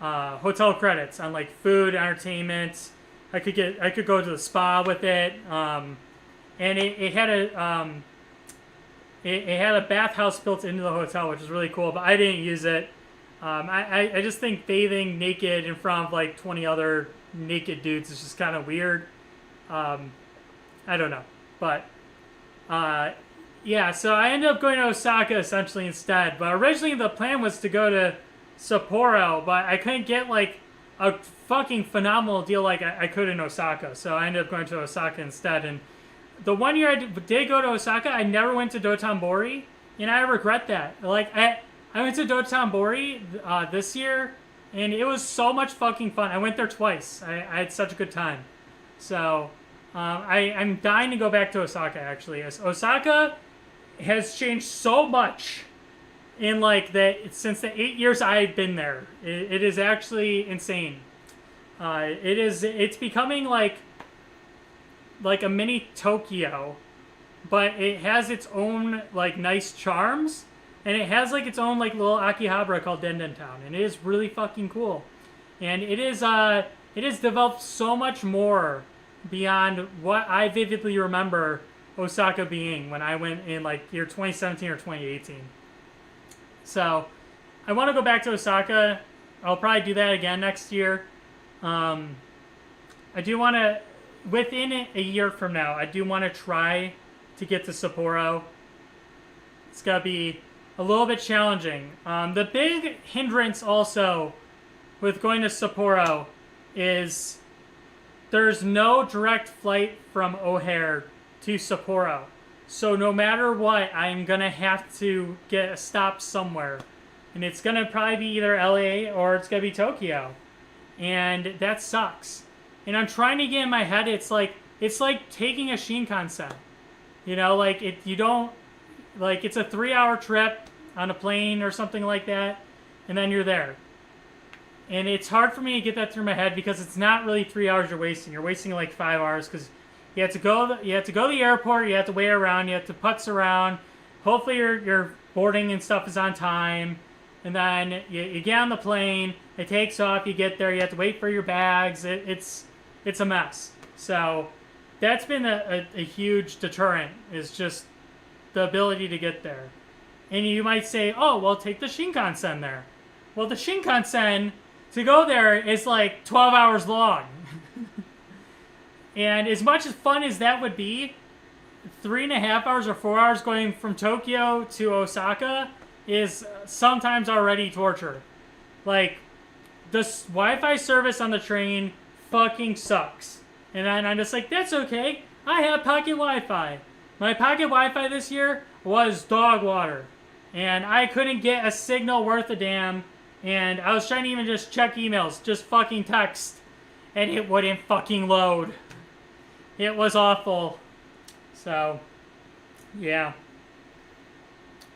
hotel credits on like food, entertainment. I could go to the spa with it, and it had a bathhouse built into the hotel, which is really cool. But I didn't use it. I just think bathing naked in front of like 20 other naked dudes is just kind of weird. I don't know, but yeah. So I ended up going to Osaka essentially instead. But originally the plan was to go to Sapporo, but I couldn't get like a fucking phenomenal deal like I could in Osaka. So I ended up going to Osaka instead. And the one year I did go to Osaka, I never went to Dotonbori, and I regret that. Like I went to Dotonbori this year, and it was so much fucking fun. I went there twice. I had such a good time. So I'm dying to go back to Osaka, actually. As Osaka has changed so much in like since the 8 years I've been there. It is actually insane. It's becoming like a mini Tokyo, but it has its own like nice charms, and it has like its own like little Akihabara called Denden Town, and it is really fucking cool. And it has developed so much more beyond what I vividly remember Osaka being when I went in like year 2017 or 2018. So I want to go back to Osaka. I'll probably do that again next year. I do want to, within a year from now, I do want to try to get to Sapporo. It's going to be a little bit challenging. The big hindrance also with going to Sapporo is there's no direct flight from O'Hare to Sapporo. So no matter what, I'm going to have to get a stop somewhere. And it's going to probably be either LA or it's going to be Tokyo. And that sucks. And I'm trying to get in my head, it's like taking a Shinkansen. You know, like it's a 3-hour trip on a plane or something like that, and then you're there. And it's hard for me to get that through my head because it's not really 3 hours you're wasting. You're wasting like 5 hours because you have to go to the airport, you have to wait around, you have to putz around. Hopefully your boarding and stuff is on time. And then you get on the plane, it takes off, you get there, you have to wait for your bags. It's a mess. So that's been a huge deterrent, is just the ability to get there. And you might say, oh, well, take the Shinkansen there. Well, the Shinkansen to go there is like 12 hours long. And as much as fun as that would be, 3.5 hours or 4 hours going from Tokyo to Osaka is sometimes already torture. Like, the Wi-Fi service on the train fucking sucks. And then I'm just like, that's okay. I have pocket Wi-Fi. My pocket Wi-Fi this year was dog water. And I couldn't get a signal worth a damn. And I was trying to even just check emails, just fucking text. And it wouldn't fucking load. It was awful. So, yeah.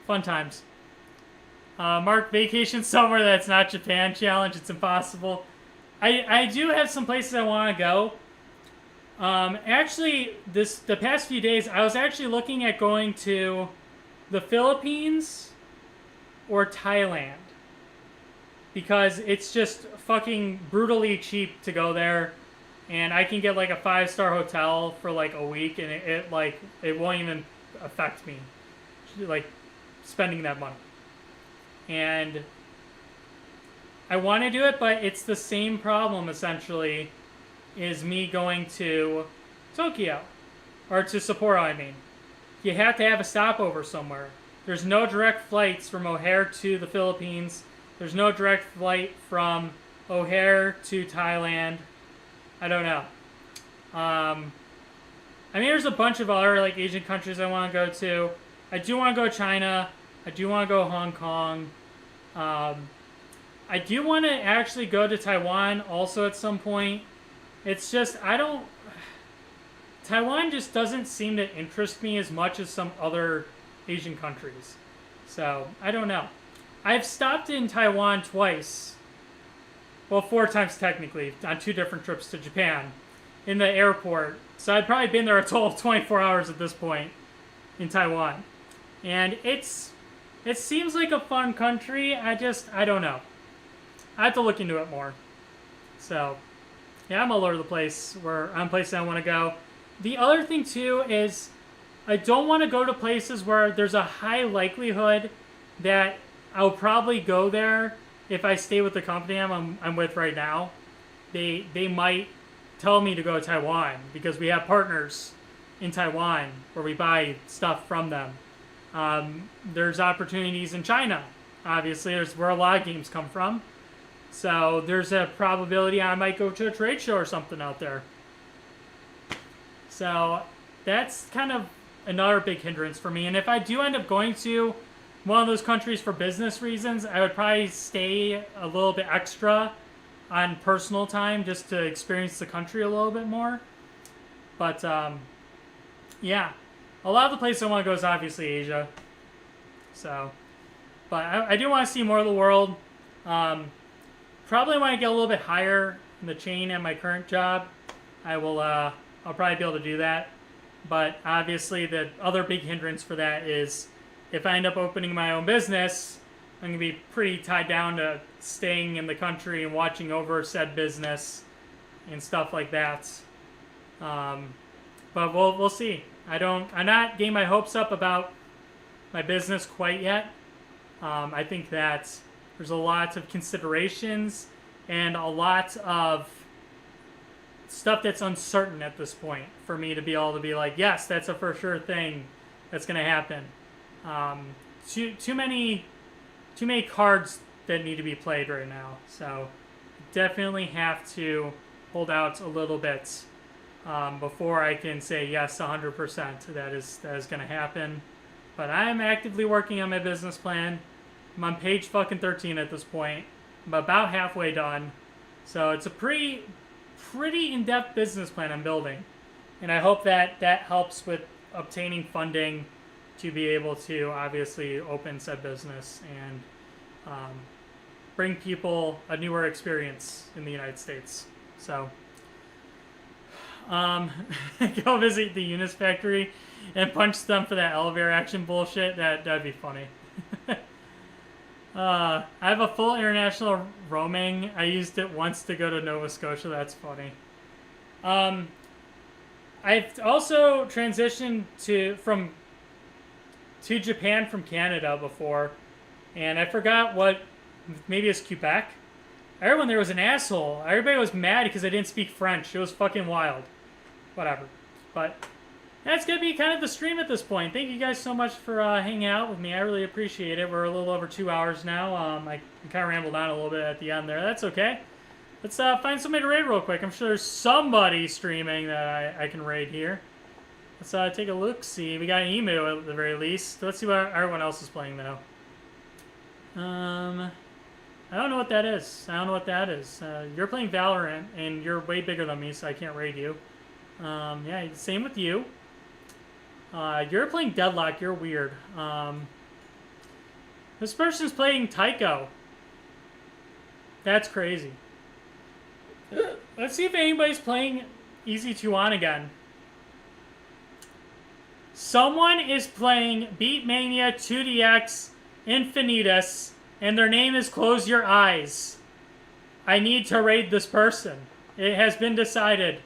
Fun times. Mark, vacation somewhere that's not Japan challenge. It's impossible. I do have some places I want to go. Actually, the past few days, I was actually looking at going to the Philippines or Thailand. Because it's just fucking brutally cheap to go there. And I can get like a 5-star hotel for like a week, and it won't even affect me, like, spending that money. And I want to do it, but it's the same problem, essentially, is me going to Tokyo. Or to Sapporo, I mean. You have to have a stopover somewhere. There's no direct flights from O'Hare to the Philippines. There's no direct flight from O'Hare to Thailand. I don't know. I mean, there's a bunch of other like Asian countries I want to go to. I do want to go to China. I do want to go to Hong Kong. I do want to actually go to Taiwan also at some point. It's just, Taiwan just doesn't seem to interest me as much as some other Asian countries. So, I don't know. I've stopped in Taiwan twice. Well, 4 times technically, on 2 different trips to Japan, in the airport. So I've probably been there a total of 24 hours at this point in Taiwan. And it seems like a fun country. I don't know. I have to look into it more. So, yeah, I'm all over the place on places I want to go. The other thing, too, is I don't want to go to places where there's a high likelihood that I'll probably go there if I stay with the company I'm with right now. They might tell me to go to Taiwan because we have partners in Taiwan where we buy stuff from them. There's opportunities in China. Obviously, there's where a lot of games come from. So there's a probability I might go to a trade show or something out there. So that's kind of another big hindrance for me. And if I do end up going to one of those countries for business reasons, I would probably stay a little bit extra on personal time just to experience the country a little bit more. But yeah, a lot of the places I want to go is obviously Asia. So, but I do want to see more of the world. Probably want to get a little bit higher in the chain at my current job. I'll probably be able to do that. But obviously the other big hindrance for that is if I end up opening my own business, I'm going to be pretty tied down to staying in the country and watching over said business and stuff like that. But we'll see. I'm not getting my hopes up about my business quite yet. I think that there's a lot of considerations and a lot of stuff that's uncertain at this point for me to be able to be like, yes, that's a for sure thing that's going to happen. Too many cards that need to be played right now. So definitely have to hold out a little bit before I can say yes 100% that is going to happen. But I am actively working on my business plan. I'm on page fucking 13 at this point. I'm about halfway done. So it's a pretty in-depth business plan I'm building. And I hope that helps with obtaining funding to be able to obviously open said business and bring people a newer experience in the United States. So go visit the Eunice factory and punch them for that elevator action bullshit. That'd be funny. I have a full international roaming. I used it once to go to Nova Scotia. That's funny. I've also transitioned to Japan from Canada before, and I forgot what. Maybe it's Quebec. Everyone there was an asshole. Everybody was mad because I didn't speak French. It was fucking wild. Whatever. But that's going to be kind of the stream at this point. Thank you guys so much for hanging out with me. I really appreciate it. We're a little over 2 hours now. I kind of rambled on a little bit at the end there. That's okay. Let's find somebody to raid real quick. I'm sure there's somebody streaming that I can raid here. Let's take a look. See, we got an emu at the very least. Let's see what everyone else is playing though. I don't know what that is. You're playing Valorant, and you're way bigger than me, so I can't raid you. Yeah, same with you. You're playing Deadlock. You're weird. This person's playing Tycho. That's crazy. Let's see if anybody's playing Easy 2 On again. Someone is playing Beatmania 2DX Infinitus, and their name is Close Your Eyes. I need to raid this person. It has been decided.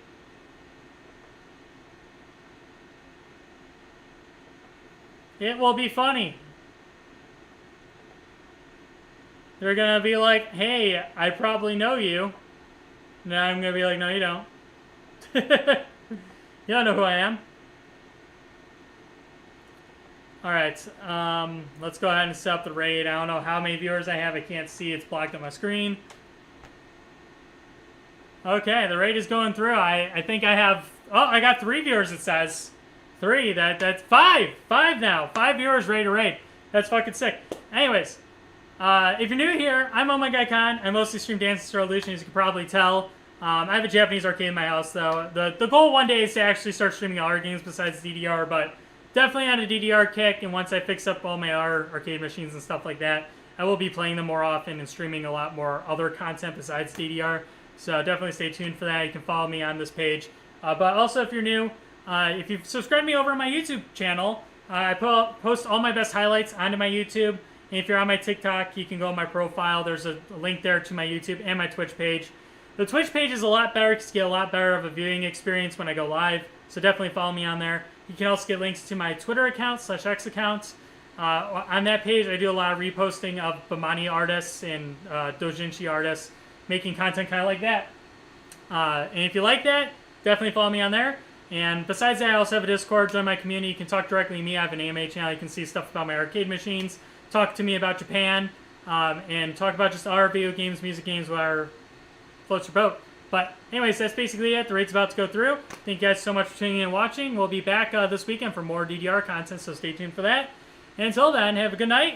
It will be funny. They're gonna be like, hey, I probably know you. And I'm gonna be like, no, you don't. You don't know who I am. Alright, let's go ahead and set up the raid. I don't know how many viewers I have. I can't see. It's blocked on my screen. Okay, the raid is going through. I think I have... Oh, I got 3 viewers, it says. 3. That's 5. 5 now. 5 viewers ready to raid. That's fucking sick. Anyways, if you're new here, I'm Oh My Guy Khan. I mostly stream Dance and Star Illusion, as you can probably tell. I have a Japanese arcade in my house, though. The goal one day is to actually start streaming other games besides DDR, but... Definitely on a DDR kick, and once I fix up all my other arcade machines and stuff like that, I will be playing them more often and streaming a lot more other content besides DDR. So definitely stay tuned for that. You can follow me on this page. But also, if you're new, if you've subscribed me over on my YouTube channel, I post all my best highlights onto my YouTube. And if you're on my TikTok, you can go on my profile. There's a link there to my YouTube and my Twitch page. The Twitch page is a lot better because you get a lot better of a viewing experience when I go live. So definitely follow me on there. You can also get links to my Twitter account /X account. On that page, I do a lot of reposting of Bamani artists and doujinshi artists making content kind of like that. And if you like that, definitely follow me on there. And besides that, I also have a Discord. Join my community. You can talk directly to me. I have an AMA channel. You can see stuff about my arcade machines. Talk to me about Japan. and talk about just our video games, music games, whatever floats your boat. But anyways, that's basically it. The rate's about to go through. Thank you guys so much for tuning in and watching. We'll be back this weekend for more DDR content, so stay tuned for that. And until then, have a good night,